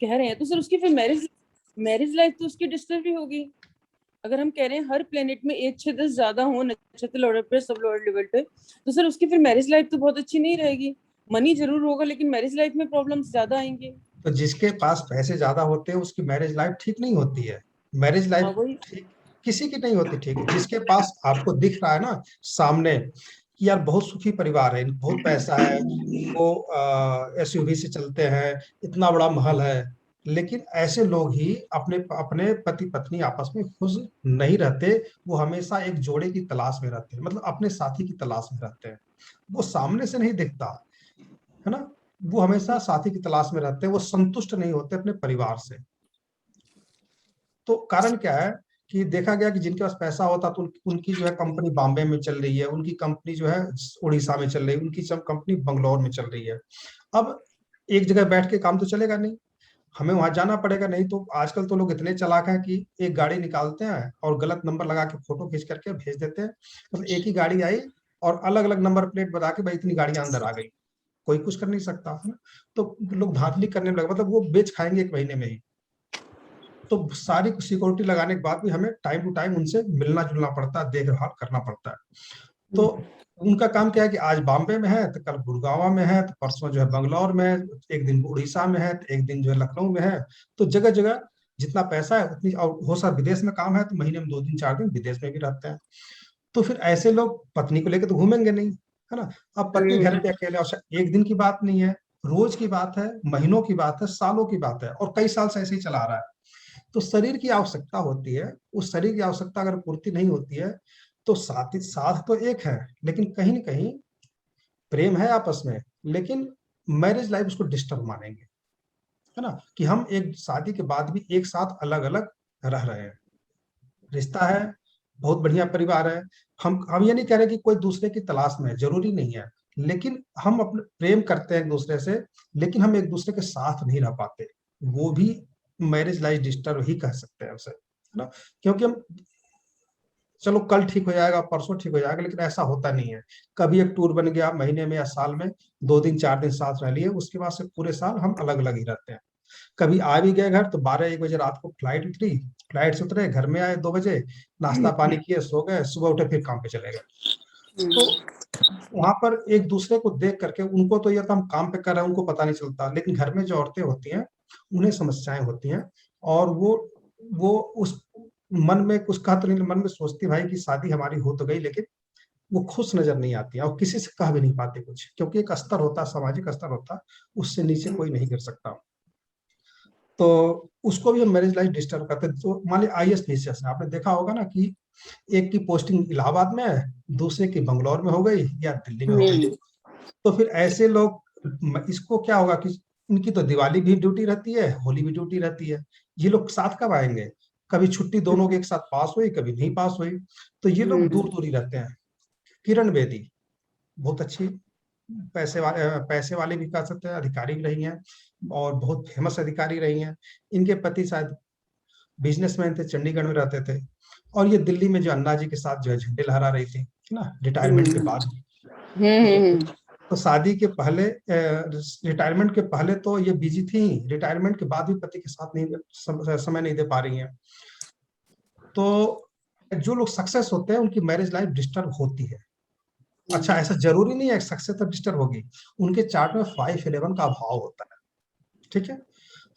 कह रहे हैं, तो सर उसकी फिर मैरिज लाइफ तो उसकी डिस्टर्ब ही होगी। अगर हम कह रहे हैं हर प्लेनेट में 1/6 ज्यादा हो नक्षत्र ऑर्डर पे, सब ऑर्डर लेवल पे, तो सर उसकी फिर मैरिज लाइफ तो बहुत अच्छी नहीं रहेगी। मनी जरूर होगा लेकिन मैरिज लाइफ में प्रॉब्लम्स ज्यादा आएंगे। तो जिसके पास पैसे ज्यादा होते हैं उसकी मैरिज लाइफ ठीक नहीं होती है। मैरिज हाँ लाइफ वही। ठीक किसी की नहीं होती ठीक। जिसके पास आपको दिख रहा है ना सामने कि यार बहुत सुखी परिवार है, बहुत पैसा है, वो एसयूवी से चलते हैं, इतना बड़ा महल है, लेकिन ऐसे लोग ही अपने अपने पति पत्नी आपस में खुश नहीं रहते। वो हमेशा एक जोड़े की तलाश में रहते हैं, मतलब अपने साथी की तलाश में रहते हैं। वो सामने से नहीं दिखता है ना, वो हमेशा साथी की तलाश में रहते हैं, वो संतुष्ट नहीं होते अपने परिवार से। तो कारण क्या है कि देखा गया कि जिनके पास पैसा होता तो उनकी जो है कंपनी बॉम्बे में चल रही है, उनकी कंपनी जो है उड़ीसा में चल रही है, उनकी सब कंपनी बंगलौर में चल रही है। अब एक जगह बैठ के काम तो चलेगा नहीं, हमें वहां जाना पड़ेगा। नहीं तो आजकल तो लोग इतने चालाक हैं कि एक गाड़ी निकालते हैं और गलत नंबर लगा के फोटो खींच करके भेज देते हैं, मतलब एक ही गाड़ी आई और अलग अलग नंबर प्लेट बता के भाई इतनी गाड़ियां अंदर आ गई। कोई कुछ कर नहीं सकता है ना। तो लोग धांधली करने लगे, मतलब वो बेच खाएंगे एक महीने में ही। तो सारी सिक्योरिटी लगाने के बाद भी हमें टाइम टू टाइम उनसे मिलना जुलना पड़ता है, देखभाल करना पड़ता है। तो उनका काम क्या है कि आज बॉम्बे में है तो कल गुड़गांव में है, तो परसों जो है बंगलौर में है, एक दिन उड़ीसा में है, तो एक दिन जो है लखनऊ में है। तो जगह जगह जितना पैसा है उतनी, और हो सकता विदेश में काम है तो महीने में 2 दिन 4 दिन विदेश में भी रहते हैं। तो फिर ऐसे लोग पत्नी को लेकर तो घूमेंगे नहीं, है ना। अब पत्नी घर पे अकेले, और एक दिन की बात नहीं है, रोज की बात है, महीनों की बात है, सालों की बात है, और कई साल से ऐसे ही चला रहा है। तो शरीर की आवश्यकता होती है, उस शरीर की आवश्यकता अगर पूर्ति नहीं होती है तो साथ तो एक है, लेकिन कहीं ना कहीं प्रेम है आपस में, लेकिन मैरिज लाइफ उसको डिस्टर्ब मानेंगे, है ना, कि हम एक शादी के बाद भी एक साथ अलग अलग रह रहे हैं। रिश्ता है, बहुत बढ़िया परिवार है। हम ये नहीं कह रहे कि कोई दूसरे की तलाश में है, जरूरी नहीं है, लेकिन हम अपने प्रेम करते हैं एक दूसरे से, लेकिन हम एक दूसरे के साथ नहीं रह पाते। वो भी मैरिज लाइफ डिस्टर्ब ही कह सकते हैं उसे, है ना। क्योंकि हम, चलो कल ठीक हो जाएगा, परसों ठीक हो जाएगा, लेकिन ऐसा होता नहीं है। कभी एक टूर बन गया महीने में या साल में, 2 दिन 4 दिन साथ रह लिए, उसके बाद से पूरे साल हम अलग अलग ही रहते हैं। कभी आ भी गए घर तो 12-1 बजे रात को फ्लाइट उतरी, फ्लाइट से उतरे, घर में आए 2 बजे, नाश्ता पानी किए, सो गए, सुबह उठे फिर काम पे चले गए। तो वहां पर एक दूसरे को देख करके, उनको तो ये तो हम काम पे कर रहे हैं, उनको पता नहीं चलता, लेकिन घर में जो औरतें होती हैं उन्हें समस्याएं होती हैं। और वो उस मन में कुछ कहा तो नहीं, मन में सोचती भाई कि शादी हमारी हो तो गई, लेकिन वो खुश नजर नहीं आती है, और किसी से कह भी नहीं पाते कुछ, क्योंकि एक स्तर होता है, सामाजिक स्तर होता है, उससे नीचे कोई नहीं कर सकता। तो उसको भी हम मैरिज लाइफ डिस्टर्ब करते हैं। तो मान ली आईएएस पीसीएस है, आपने देखा होगा ना कि एक की पोस्टिंग इलाहाबाद में है, दूसरे की बंगलौर में हो गई या दिल्ली में हो गई। तो फिर ऐसे लोग, इसको क्या होगा कि इनकी तो दिवाली भी ड्यूटी रहती है, होली भी ड्यूटी रहती है, ये लोग साथ कब आएंगे। कभी छुट्टी दोनों के एक साथ पास हुई, कभी नहीं पास हुई, तो ये लोग दूर दूर ही रहते हैं। किरण बेदी बहुत अच्छी, पैसे वाले भी कह सकते हैं, अधिकारी भी रही हैं, और बहुत फेमस अधिकारी रही हैं। इनके पति शायद बिजनेसमैन थे, चंडीगढ़ में रहते थे, और ये दिल्ली में जो अन्ना जी के साथ जो है झंडे लहरा रही थी, है ना, रिटायरमेंट के बाद। तो, तो शादी के पहले, रिटायरमेंट के पहले तो ये बिजी थी, रिटायरमेंट के बाद भी पति के साथ नहीं, समय नहीं दे पा रही हैं। तो जो लोग सक्सेस होते हैं उनकी मैरिज लाइफ डिस्टर्ब होती है। अच्छा, ऐसा जरूरी नहीं है सक्सेस तब डिस्टर्ब होगी, उनके चार्ट में 5-11 का अभाव होता है, ठीक है।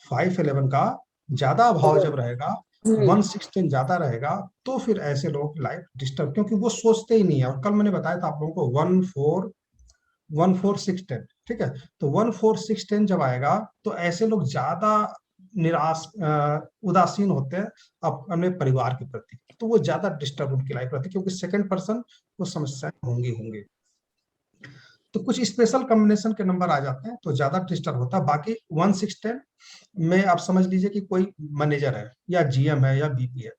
5-11 का ज्यादा अभाव जब रहेगा, 1-16 ज्यादा रहेगा, तो फिर ऐसे लोगों की लाइफ डिस्टर्ब, क्योंकि वो सोचते ही नहीं है। और कल मैंने बताया था आप लोगों को 1-4-1-4-6-10, ठीक है। तो 1-4-6-10 जब आएगा तो ऐसे लोग ज्यादा निराश, उदासीन होते हैं अपने परिवार के प्रति, तो वो ज्यादा डिस्टर्ब उनकी लाइफ रहती है, क्योंकि सेकंड पर्सन वो समस्याएं होंगी होंगी। तो कुछ स्पेशल कॉम्बिनेशन के नंबर आ जाते हैं तो ज्यादा डिस्टर्ब होता है। बाकी 1-6-10 में आप समझ लीजिए कि कोई मैनेजर है या जीएम है या बीपी है,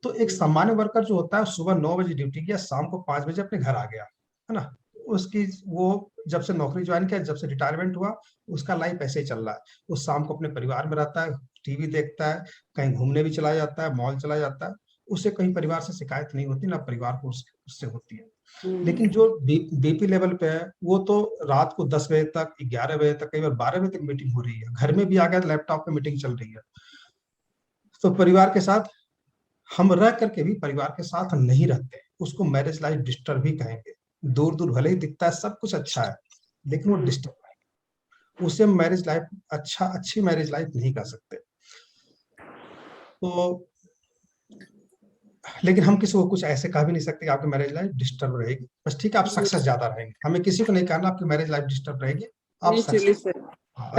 तो एक सामान्य वर्कर जो होता है सुबह 9 बजे ड्यूटी किया, शाम को 5 बजे अपने घर आ गया, है ना। उसकी वो जब से नौकरी ज्वाइन किया, जब से रिटायरमेंट हुआ, उसका लाइफ ऐसे ही चल रहा है। वो शाम को अपने परिवार में रहता है, टीवी देखता है, कहीं घूमने भी चला जाता है, मॉल चला जाता है, उससे कहीं परिवार से शिकायत नहीं होती, ना परिवार को उससे होती है। लेकिन जो बीपी लेवल पे है वो तो रात को 10 बजे तक, 11 बजे तक, कई बार 12 बजे तक मीटिंग हो रही है, घर में भी आ गया लैपटॉप पे मीटिंग चल रही है। तो परिवार के साथ हम रह करके भी परिवार के साथ नहीं रहते, उसको मैरिज लाइफ डिस्टर्ब ही कहेंगे। दूर दूर भले ही दिखता है सब कुछ अच्छा है, लेकिन वो डिस्टर्ब है, उसे हम मैरिज लाइफ अच्छी मैरिज लाइफ नहीं कर सकते। तो लेकिन हम किसी को कुछ ऐसे कह भी नहीं सकते कि आपकी मैरिज लाइफ डिस्टर्ब रहेगी, बस ठीक है आप सक्सेस ज्यादा रहेंगे, हमें किसी को नहीं कहना आपकी मैरिज लाइफ डिस्टर्ब रहेगी, आप नहीं चलिए सक्सेस सर, अच्छे से।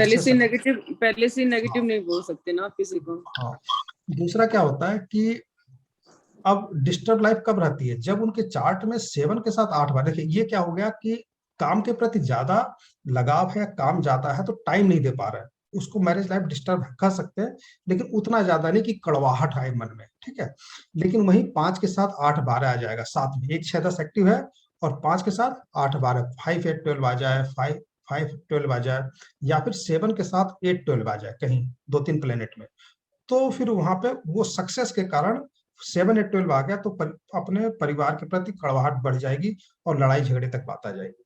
पहले से नेगेटिव हाँ नहीं बोल सकते ना आप किसी को। हाँ। दूसरा क्या होता है कि अब डिस्टर्ब लाइफ कब रहती है, जब उनके चार्ट में 7 के साथ 8 बार, देखिए ये क्या हो गया कि काम के प्रति ज्यादा लगाव है, काम ज्यादा है तो टाइम नहीं दे पा रहे हैं, उसको मैरिज लाइफ डिस्टर्ब कर सकते हैं, लेकिन उतना ज्यादा नहीं कि कड़वाहट आए मन में, ठीक है। लेकिन वही 5 के साथ 8 12 आ जाएगा साथ में, 1 6 10 एक्टिव है और 5 के साथ 8 12, 5 8 12 आ जाए, 5 5 12 आ जाए, या फिर 7 के साथ 8 12 आ जाए कहीं 2-3 प्लेनेट में, तो फिर वहां पे वो सक्सेस के कारण 7 8 12 आ गया तो अपने परिवार के प्रति कड़वाहट बढ़ जाएगी और लड़ाई झगड़े तक बात आ जाएगी।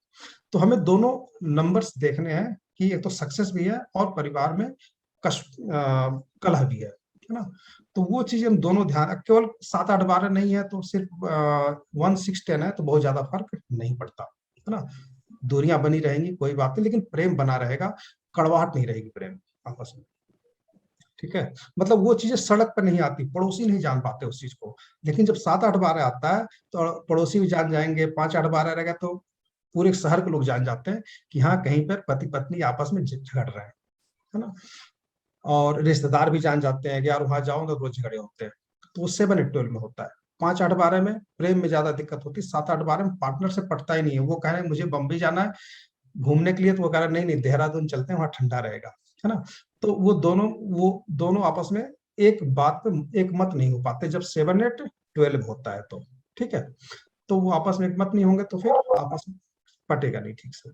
तो हमें दोनों नंबर्स देखने हैं कि एक तो सक्सेस भी है और परिवार में कलह भी है ना। तो वो चीजें हम दोनों ध्यान, केवल 7 8 12 नहीं है तो सिर्फ 1 6 10 है तो बहुत ज्यादा फर्क नहीं पड़ता है ना। दूरियां बनी रहेंगी कोई बात नहीं, लेकिन प्रेम बना रहेगा, कड़वाहट नहीं रहेगी प्रेम आपस में, ठीक है। मतलब वो चीजें सड़क पर नहीं आती, पड़ोसी नहीं जान पाते उस चीज को, लेकिन जब 7 8 12 आता है तो पड़ोसी भी जान जाएंगे, 5 8 12 रहेगा तो पूरे शहर के लोग जान जाते हैं कि हाँ कहीं पर पति पत्नी आपस में झगड़ रहे हैं, है ना। और रिश्तेदार भी जान जाते हैं कि यार वहां जाऊंगा रोज झगड़े होते हैं। तो वो 7 8 12 में होता है। 5 8 12 में प्रेम में ज्यादा दिक्कत होती है, 7 8 12 में पार्टनर से पटता ही नहीं है, वो कह रहे हैं मुझे बम्बई जाना है घूमने के लिए, तो वो कह रहा है नहीं नहीं देहरादून चलते हैं वहां ठंडा रहेगा, है ना। तो वो दोनों आपस में एक बात पे एक मत नहीं हो पाते, जब 7 8 12 होता है तो, ठीक है। तो वो आपस में एक मत नहीं होंगे तो फिर आपस में पटेगा नहीं ठीक से।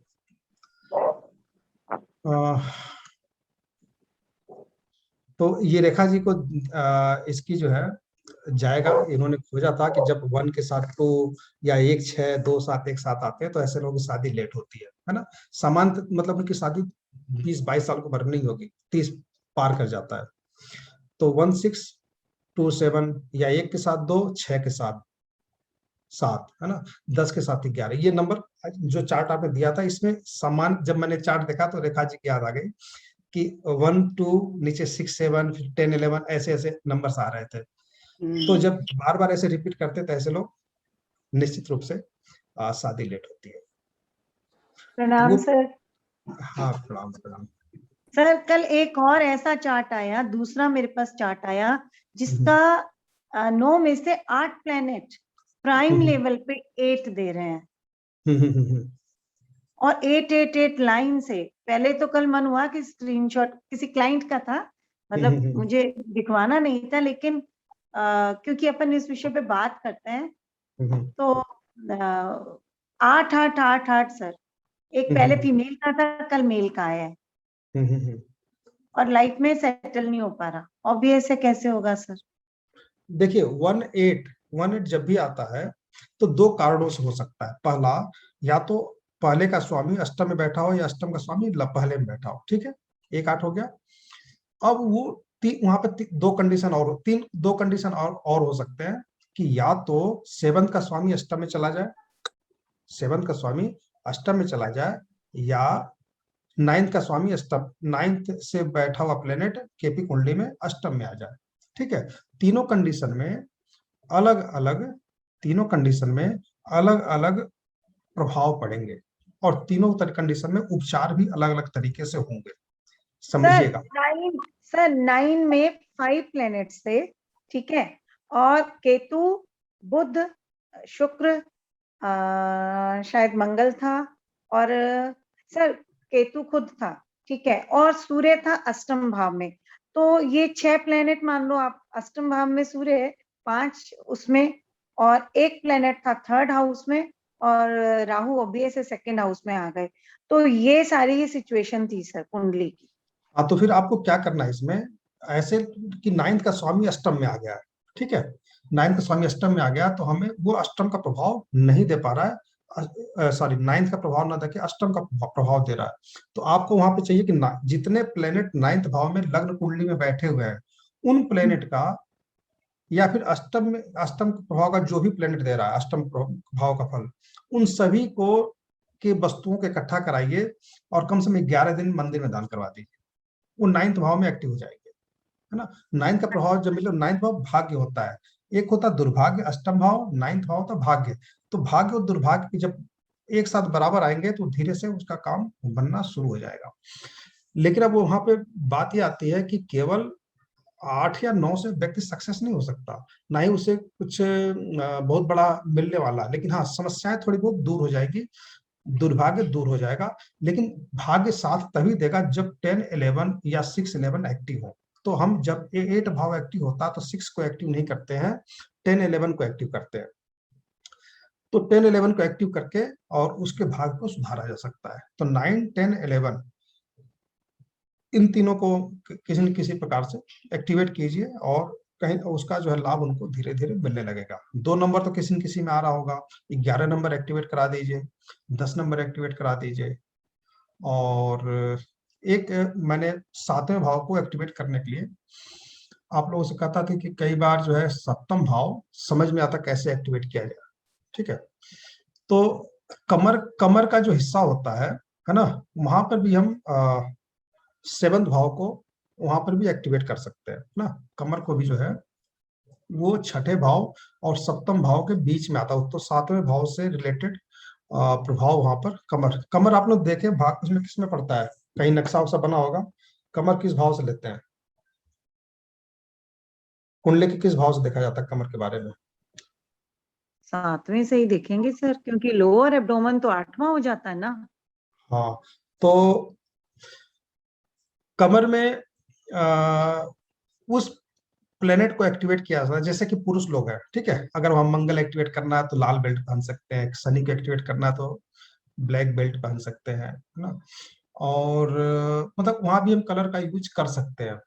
तो ये रेखा जी को इसकी जो है जाएगा, इन्होंने खोजा था कि जब 1 के साथ 2 या 1 6 2 7 एक साथ आते हैं तो ऐसे लोगों की शादी लेट होती है ना। सामान्य मतलब उनकी शादी 20 22 साल को भर नहीं होगी, 30 पार कर जाता है। तो 1 6 2 7 या 1 के साथ 2 6 के साथ 7, है ना, 10 के साथ 11, ये नंबर जो चार्ट आपने दिया था इसमें समान, जब मैंने चार्ट देखा तो रेखा जी की याद आ गई कि 1 2 नीचे 6 7 फिर 10 11 ऐसे ऐसे नंबर्स आ रहे थे। तो जब बार बार ऐसे रिपीट करते थे ऐसे लोग निश्चित रूप से शादी लेट होती है। प्रणाम सर। हाँ प्रणाम प्रणाम सर कल एक और ऐसा चार्ट आया, दूसरा मेरे पास चार्ट आया जिसका 9 में से 8 प्लैनेट प्राइम लेवल पे 8 दे रहे हैं और 8 8 8 लाइन से। पहले तो कल मन हुआ कि स्क्रीनशॉट किसी क्लाइंट का था, मतलब मुझे दिखवाना नहीं था, लेकिन क्योंकि अपन इस विषय पे बात करते हैं तो 8 8 8 8 सर, एक पहले फीमेल का था, कल मेल का आया है और लाइफ में सेटल नहीं हो पा रहा। ऑब्वियस है, कैसे होगा सर? देखिए 1 8 जब भी आता है तो 2 कारणों से हो सकता है। पहला, या तो पहले का स्वामी अष्टम में बैठा हो या अष्टम का स्वामी पहले में बैठा हो, ठीक है, 1 8 हो गया। अब वो वहां पे 2 कंडीशन और 2 कंडीशन और हो सकते हैं कि या तो 7 का स्वामी अष्टम में चला जाए, 7 का स्वामी अष्टम में चला जाए, या 9th का स्वामी अष्टम 9th से बैठा हुआ प्लेनेट केपी कुंडली में अष्टम में आ जाए, ठीक है। तीनों कंडीशन में अलग अलग प्रभाव पड़ेंगे और तीनों कंडीशन में उपचार भी अलग अलग तरीके से होंगे, समझिएगा। सर 9 में 5 प्लैनेट्स थे, ठीक है, और केतु, बुध, शुक्र, शायद मंगल था, और सर केतु खुद था, ठीक है, और सूर्य था अष्टम भाव में। तो ये 6 प्लैनेट मान लो आप, अष्टम भाव में सूर्य है, 5 उसमें, और एक प्लैनेट था 3rd हाउस में, और राहु ऑब्वियस है 2nd हाउस में आ गए। तो ये सारी सिचुएशन थी सर कुंडली की। हाँ तो फिर आपको क्या करना है इसमें, ऐसे कि 9th का स्वामी अष्टम में आ गया है, ठीक है, नाइन्थ का स्वामी अष्टम में आ गया तो हमें वो अष्टम का प्रभाव नहीं दे पा रहा है, सॉरी नाइन्थ का प्रभाव ना देके अष्टम का प्रभाव दे रहा है। तो आपको वहां पे चाहिए कि जितने प्लेनेट नाइन्थ भाव में लग्न कुंडली में बैठे हुए हैं उन प्लेनेट का, या फिर अष्टम प्रभाव का जो भी प्लेनेट दे रहा है अष्टम भाव का फल, उन सभी को के वस्तुओं को इकट्ठा कराइए और कम से कम 11 दिन मंदिर में दान करवा दीजिए, वो नाइन्थ भाव में एक्टिव हो जाएंगे, है ना। नाइन्थ का प्रभाव जब मिले, नाइन्थ भाव भाग्य होता है, एक होता दुर्भाग्य अष्टम भाव, नाइन्थ भाव होता भाग्य। तो भाग्य और दुर्भाग्य की जब एक साथ बराबर आएंगे तो धीरे से उसका काम बनना शुरू हो जाएगा। लेकिन अब वहां पे बात ये आती है कि केवल 8 या 9 से व्यक्ति सक्सेस नहीं हो सकता, ना ही उसे कुछ बहुत बड़ा मिलने वाला, लेकिन हाँ समस्याएं थोड़ी बहुत दूर हो जाएगी, दुर्भाग्य दूर हो जाएगा। लेकिन भाग्य साथ तभी देगा जब 10, 11 या 6, 11 एक्टिव हो। तो हम जब 8 भाव एक्टिव होता तो 6 को एक्टिव नहीं करते हैं, 10, 11 को एक्टिव करते हैं। तो 10, 11 को एक्टिव करके और उसके भाग को सुधारा जा सकता है। तो 9, 10, 11 इन तीनों को किसी न किसी प्रकार से एक्टिवेट कीजिए और कहीं उसका जो है लाभ उनको धीरे धीरे मिलने लगेगा। 2 नंबर तो किसी न किसी में आ रहा होगा, 11 नंबर एक्टिवेट करा दीजिए, 10 नंबर एक्टिवेट करा दीजिए। और एक मैंने 7वें भाव को एक्टिवेट करने के लिए आप लोगों से कहता था कि कई बार जो है 7वां भाव समझ में आता कैसे एक्टिवेट किया जाए, ठीक है। तो कमर का जो हिस्सा होता है ना, वहां पर भी हम 7वें भाव को वहां पर भी एक्टिवेट कर सकते हैं ना। कमर को भी जो है वो 6ठे भाव और 7वें भाव के बीच में आता है, तो 7वें भाव से रिलेटेड प्रभाव वहां पर कमर आप लोग देखें भाग उसमें किस में पड़ता है, कहीं नक्शा वक्शा बना होगा, कमर किस भाव से लेते हैं, कुंडली के किस भाव से देखा जाता है कमर के बारे में? 7वें से ही देखेंगे सर, क्योंकि लोअर एब्डोमेन तो 8वां हो जाता है ना। हाँ, तो कमर में उस प्लेनेट को एक्टिवेट किया जाता है, जैसे कि पुरुष लोग हैं, ठीक है। अगर हम मंगल एक्टिवेट करना है तो लाल बेल्ट पहन सकते हैं, शनि को एक्टिवेट करना है तो ब्लैक बेल्ट पहन सकते हैं, है ना। और मतलब वहां भी हम कलर का यूज कर सकते हैं,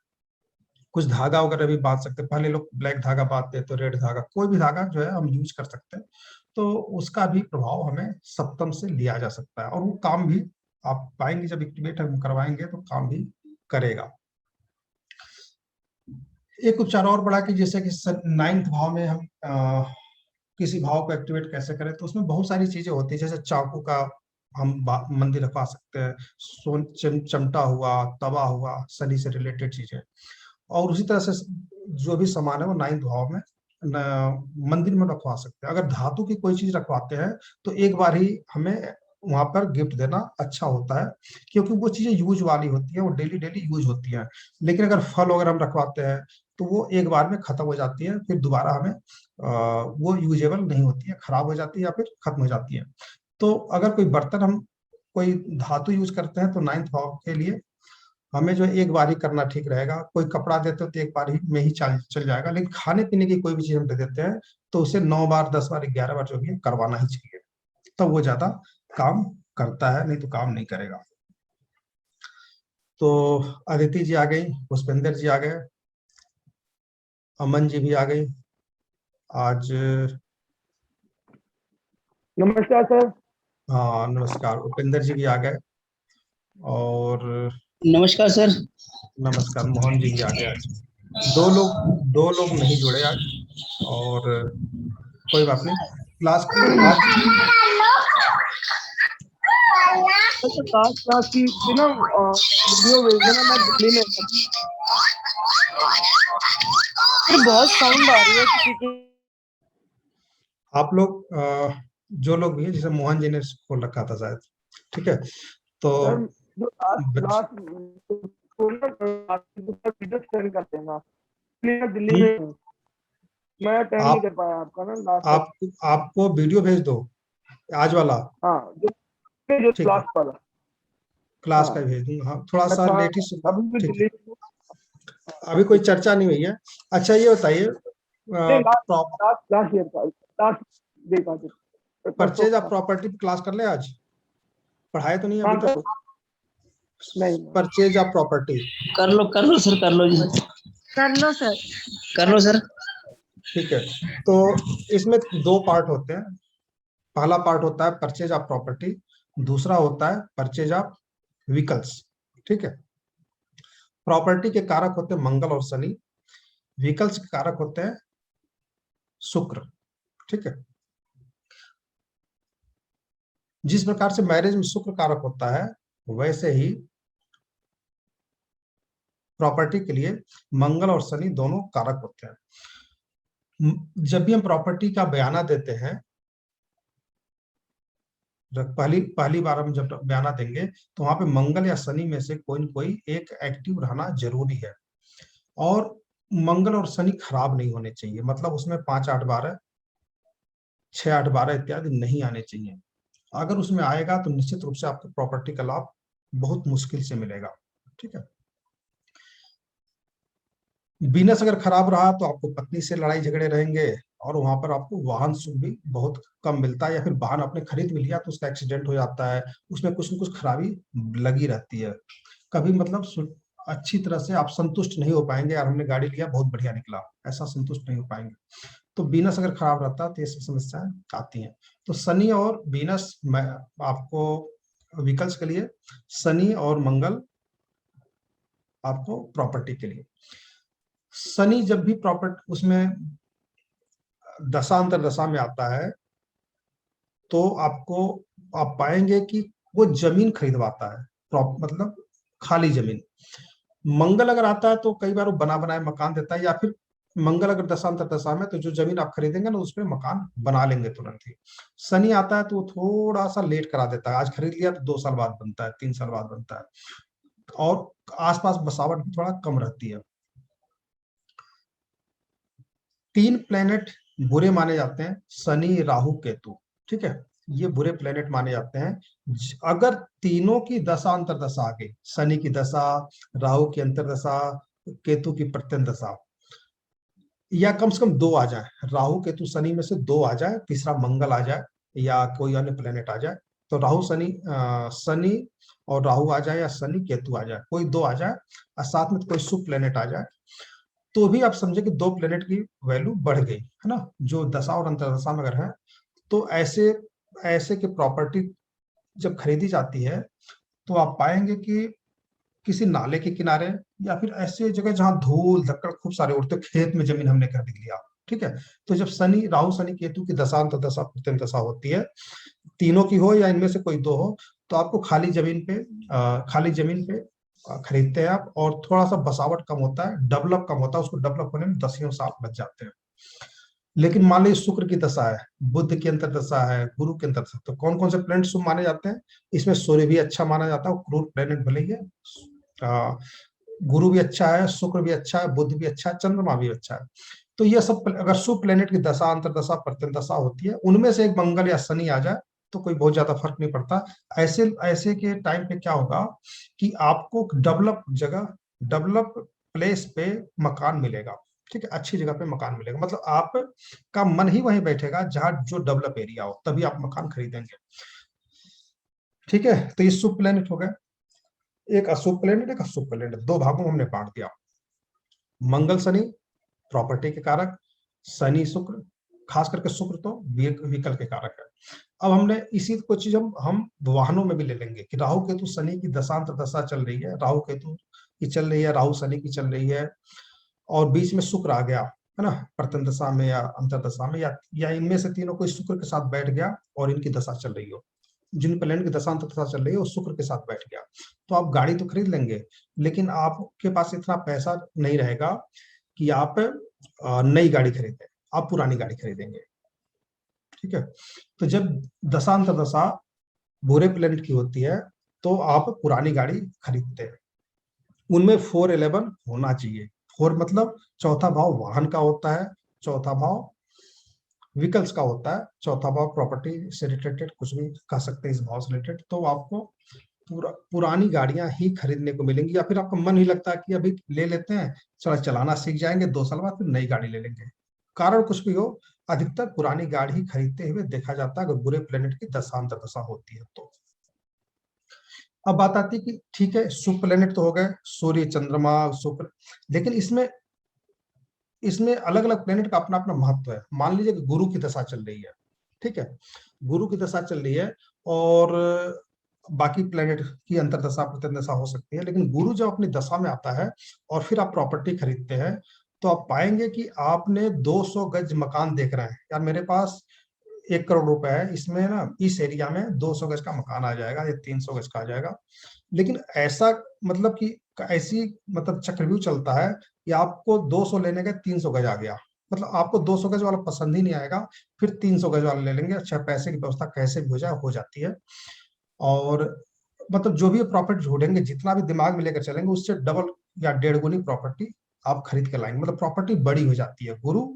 कुछ धागा वगैरह भी बांध सकते हैं। पहले लोग ब्लैक धागा बांधते तो रेड धागा, कोई भी धागा जो है हम यूज कर सकते हैं। तो उसका भी प्रभाव हमें सप्तम से लिया जा सकता है और वो काम भी आप पाएंगे जब एक्टिवेट हम करवाएंगे तो काम भी करेगा। एक उपचार और बड़ा कि जैसे कि 9th भाव में हम किसी भाव को एक्टिवेट कैसे करें, तो उसमें बहुत सारी चीजें होती है। जैसे चाकू का हम मंदिर रखवा सकते हैं, चमटा हुआ, तवा हुआ, शनि से रिलेटेड चीजें। और उसी तरह से जो भी सामान है वो 9th भाव में मंदिर में रखवा सकते हैं। अगर धातु की कोई चीज रखवाते हैं तो एक बार ही हमें वहां पर गिफ्ट देना अच्छा होता है, क्योंकि वो चीजें यूज वाली होती है, वो डेली डेली यूज होती है। लेकिन अगर फल वगैरह हम रखवाते हैं तो वो एक बार में खत्म हो जाती है, फिर दोबारा हमें वो यूजेबल नहीं होती है, खराब हो जाती है या फिर खत्म हो जाती है। तो अगर कोई बर्तन हम कोई धातु यूज करते हैं तो 9th भाव के लिए हमें जो एक बार ही करना ठीक रहेगा। कोई कपड़ा देते हो तो एक बार ही में ही चल जाएगा, लेकिन खाने पीने की कोई भी चीज हम दे देते हैं तो उसे 9 बार, 10 बार, 11 बार जो भी करवाना ही चाहिए, तब वो ज्यादा काम करता है, नहीं तो काम नहीं करेगा। तो अदिति जी आ गई, पुष्पेंद्र जी आ गए, अमन जी भी आ गई आज। नमस्कार सर। हाँ नमस्कार, उपेंद्र जी भी आ गए और नमस्कार सर। नमस्कार, मोहन जी भी आ गए आज। दो लोग नहीं जुड़े आज, और कोई बात नहीं। क्लास की ना वीडियो भेज देना, मैं दिल्ली में बहुत साउंड आ रही है किसी की। आप लोग जो लोग भी हैं, जैसे मोहन जी ने खोल रखा था शायद, ठीक है। तो जो लास्ट वीडियो सेंड कर देना, दिल्ली में हूँ मैं, अटेंड नहीं कर पाया आपका ना लास्ट। आपको वीडियो भेज दो आज वाला। हाँ जो क्लास वाला, क्लास का भेज दूंगा। हाँ थोड़ा सा लेट ही, अभी भी दिल्ली, अभी कोई चर्चा नहीं हुई है। अच्छा ये बताइए, परचेज ऑफ प्रॉपर्टी क्लास कर ले आज? पढ़ाए तो नहीं अभी तक? नहीं, परचेज ऑफ प्रॉपर्टी कर लो सर, कर लो जी, कर लो सर, कर लो सर। ठीक है, तो इसमें दो पार्ट होते हैं। पहला पार्ट होता है परचेज ऑफ प्रॉपर्टी, दूसरा होता है परचेज ऑफ व्हीकल्स। ठीक है, प्रॉपर्टी के कारक होते हैं मंगल और शनि, व्हीकल्स के कारक होते हैं शुक्र। ठीक है, जिस प्रकार से मैरिज में शुक्र कारक होता है, वैसे ही प्रॉपर्टी के लिए मंगल और शनि दोनों कारक होते हैं। जब भी हम प्रॉपर्टी का बयाना देते हैं, पहली पहली बार हम जब बयाना देंगे तो वहां पे मंगल या शनि में से कोई न कोई एक एक्टिव रहना जरूरी है, और मंगल और शनि खराब नहीं होने चाहिए, मतलब उसमें 5, 8, 12, 6, 8, 12 इत्यादि नहीं आने चाहिए। अगर उसमें आएगा तो निश्चित रूप से आपको प्रॉपर्टी का लाभ बहुत मुश्किल से मिलेगा। ठीक है, बिजनेस अगर खराब रहा तो आपको पत्नी से लड़ाई झगड़े रहेंगे, और वहां पर आपको वाहन सुख भी बहुत कम मिलता है, या फिर वाहन आपने खरीद भी लिया तो उसका एक्सीडेंट हो जाता है, उसमें कुछ न कुछ खराबी लगी रहती है। कभी मतलब अच्छी तरह से आप संतुष्ट नहीं हो पाएंगे, यार हमने गाड़ी लिया बहुत बढ़िया निकला, ऐसा संतुष्ट नहीं हो पाएंगे। तो बिजनेस अगर खराब रहता है तो ये सब समस्याएं आती हैं। तो शनि और बिजनेस में आपको व्हीकल्स के लिए, शनि और मंगल आपको प्रॉपर्टी के लिए। शनि जब भी प्रॉपर्टी उसमें दशांतर दशा में आता है तो आपको आप पाएंगे कि वो जमीन खरीदवाता है, मतलब खाली जमीन। मंगल अगर आता है तो कई बार वो बना बनाए मकान देता है, या फिर मंगल अगर दशांतर दशा में तो जो जमीन आप खरीदेंगे ना उसमें मकान बना लेंगे तुरंत ही। शनि आता है तो वो थोड़ा सा लेट करा देता है, आज खरीद लिया तो 2 साल बाद बनता है, 3 साल बाद बनता है, और आसपास बसावट भी थोड़ा कम रहती है। 3 प्लेनेट बुरे माने जाते हैं, शनि राहु केतु। ठीक है, ये बुरे प्लेनेट माने जाते हैं। अगर तीनों की दशा अंतरदशा आ गई, शनि की दशा, राहु की अंतरदशा, केतु की प्रत्यंत दशा, या कम से कम 2 आ जाए, राहु केतु शनि में से 2 आ जाए, तीसरा मंगल आ जाए या कोई अन्य प्लेनेट आ जाए, तो राहु शनि शनि और राहु आ जाए या शनि केतु आ जाए, कोई 2 आ जाए, और साथ में कोई शुभ प्लेनेट आ जाए, तो भी आप समझे कि 2 प्लेनेट की वैल्यू बढ़ गई है ना, जो दशा और अंतरदशा में अगर है। तो ऐसे ऐसे की प्रॉपर्टी जब खरीदी जाती है तो आप पाएंगे कि किसी नाले के किनारे, या फिर ऐसे जगह जहां धूल धक्कड़ खूब सारे उड़ते, खेत में जमीन हमने खरीद लिया। ठीक है, तो जब शनि राहु शनि केतु की दशा अंतरदशा प्रत्यंत दशा होती है, तीनों की हो या इनमें से कोई 2 हो, तो आपको खाली जमीन पे खरीदते हैं आप, और थोड़ा सा बसावट कम होता है, डेवलप कम होता है, उसको डेवलप होने में 10 साल लग जाते हैं। लेकिन मान लीजिए शुक्र की दशा है, बुध की अंतरदशा है, गुरु की अंतरदशा, तो कौन कौन से प्लेनेट शुभ माने जाते हैं? इसमें सूर्य भी अच्छा माना जाता है, क्रूर प्लेनेट भले ही है, गुरु भी अच्छा है, शुक्र भी अच्छा है, बुध भी अच्छा है, चंद्रमा भी अच्छा है। तो ये सब अगर शुभ प्लेनेट की दशा अंतरदशा प्रत्यंत दशा होती है, उनमें से एक मंगल या शनि आ जाए तो कोई बहुत ज्यादा फर्क नहीं पड़ता। ऐसे ऐसे के टाइम पे क्या होगा कि आपको डेवलप जगह, डेवलप प्लेस पे मकान मिलेगा। ठीक है, अच्छी जगह पे मकान मिलेगा, मतलब आप का मन ही वहीं बैठेगा जहां जो डेवलप एरिया हो, तभी आप मकान खरीदेंगे। ठीक है, तो ये शुभ प्लेनेट हो गए, एक अशुभ प्लेनेट, एक शुभ प्लेनेट, 2 भागों में हमने बांट दिया। मंगल शनि प्रॉपर्टी के कारक, शनि शुक्र, खास करके शुक्र तो व्हीकल के कारक है। अब हमने इसी को चीज हम वाहनों में भी ले लेंगे कि राहु केतु शनि की दशांत दशा चल रही है, राहु केतु की चल रही है, राहु शनि की चल रही है, और बीच में शुक्र आ गया है ना, प्रत्यंत दशा में या अंतरदशा में, या इनमें से तीनों कोई शुक्र के साथ बैठ गया और इनकी दशा चल रही हो, जिन प्लेनेट की दशांत दशा चल रही है वो शुक्र के साथ बैठ गया, तो आप गाड़ी तो खरीद लेंगे, लेकिन आपके पास इतना पैसा नहीं रहेगा कि आप नई गाड़ी खरीदें, आप पुरानी गाड़ी खरीदेंगे। ठीक है, तो जब दशांतर दशा बुरे प्लेनेट की होती है तो आप पुरानी गाड़ी खरीदते हैं, उनमें 411 होना चाहिए। 4 मतलब चौथा भाव वाहन का होता है, चौथा भाव व्हीकल्स का होता है, चौथा भाव प्रॉपर्टी से रिलेटेड, कुछ भी कह सकते हैं इस भाव से रिलेटेड। तो आपको पुरानी गाड़ियां ही खरीदने को मिलेंगी, या फिर आपका मन ही लगता है कि अभी ले लेते हैं, चलाना सीख जाएंगे, 2 साल बाद फिर नई गाड़ी ले लेंगे। कारण कुछ भी हो, अधिकतर पुरानी गाड़ी ही खरीदते हुए देखा जाता है अगर बुरे प्लेनेट की दशांतर दशा होती है तो। अब बात आती है कि ठीक है, शुभ प्लेनेट तो हो गए, सूर्य चंद्रमा शुक्र, लेकिन इसमें इसमें अलग अलग प्लेनेट का अपना अपना महत्व है। मान लीजिए कि गुरु की दशा चल रही है, ठीक है, गुरु की दशा चल रही है, और बाकी प्लेनेट की अंतरदशा प्रत्यंतदशा हो सकती है, लेकिन गुरु जब अपनी दशा में आता है और फिर आप प्रॉपर्टी खरीदते हैं, तो आप पाएंगे कि आपने 200 गज मकान देख रहे हैं, यार मेरे पास 1 करोड़ रुपए है, इसमें ना इस एरिया में 200 गज का मकान आ जाएगा या 300 गज का आ जाएगा। लेकिन ऐसा मतलब कि ऐसी मतलब चक्रव्यूह चलता है कि आपको 200 लेने का 300 गज आ गया, मतलब आपको 200 गज वाला पसंद ही नहीं आएगा, फिर 300 गज वाला ले लेंगे, अच्छा पैसे की व्यवस्था कैसे भी हो जाए हो जाती है। और मतलब जो भी प्रॉपर्टी ढूंढेंगे, जितना भी दिमाग में लेकर चलेंगे, उससे डबल या 1.5 गुनी प्रॉपर्टी आप खरीद के लाएंगे, मतलब प्रॉपर्टी बड़ी हो जाती है। गुरु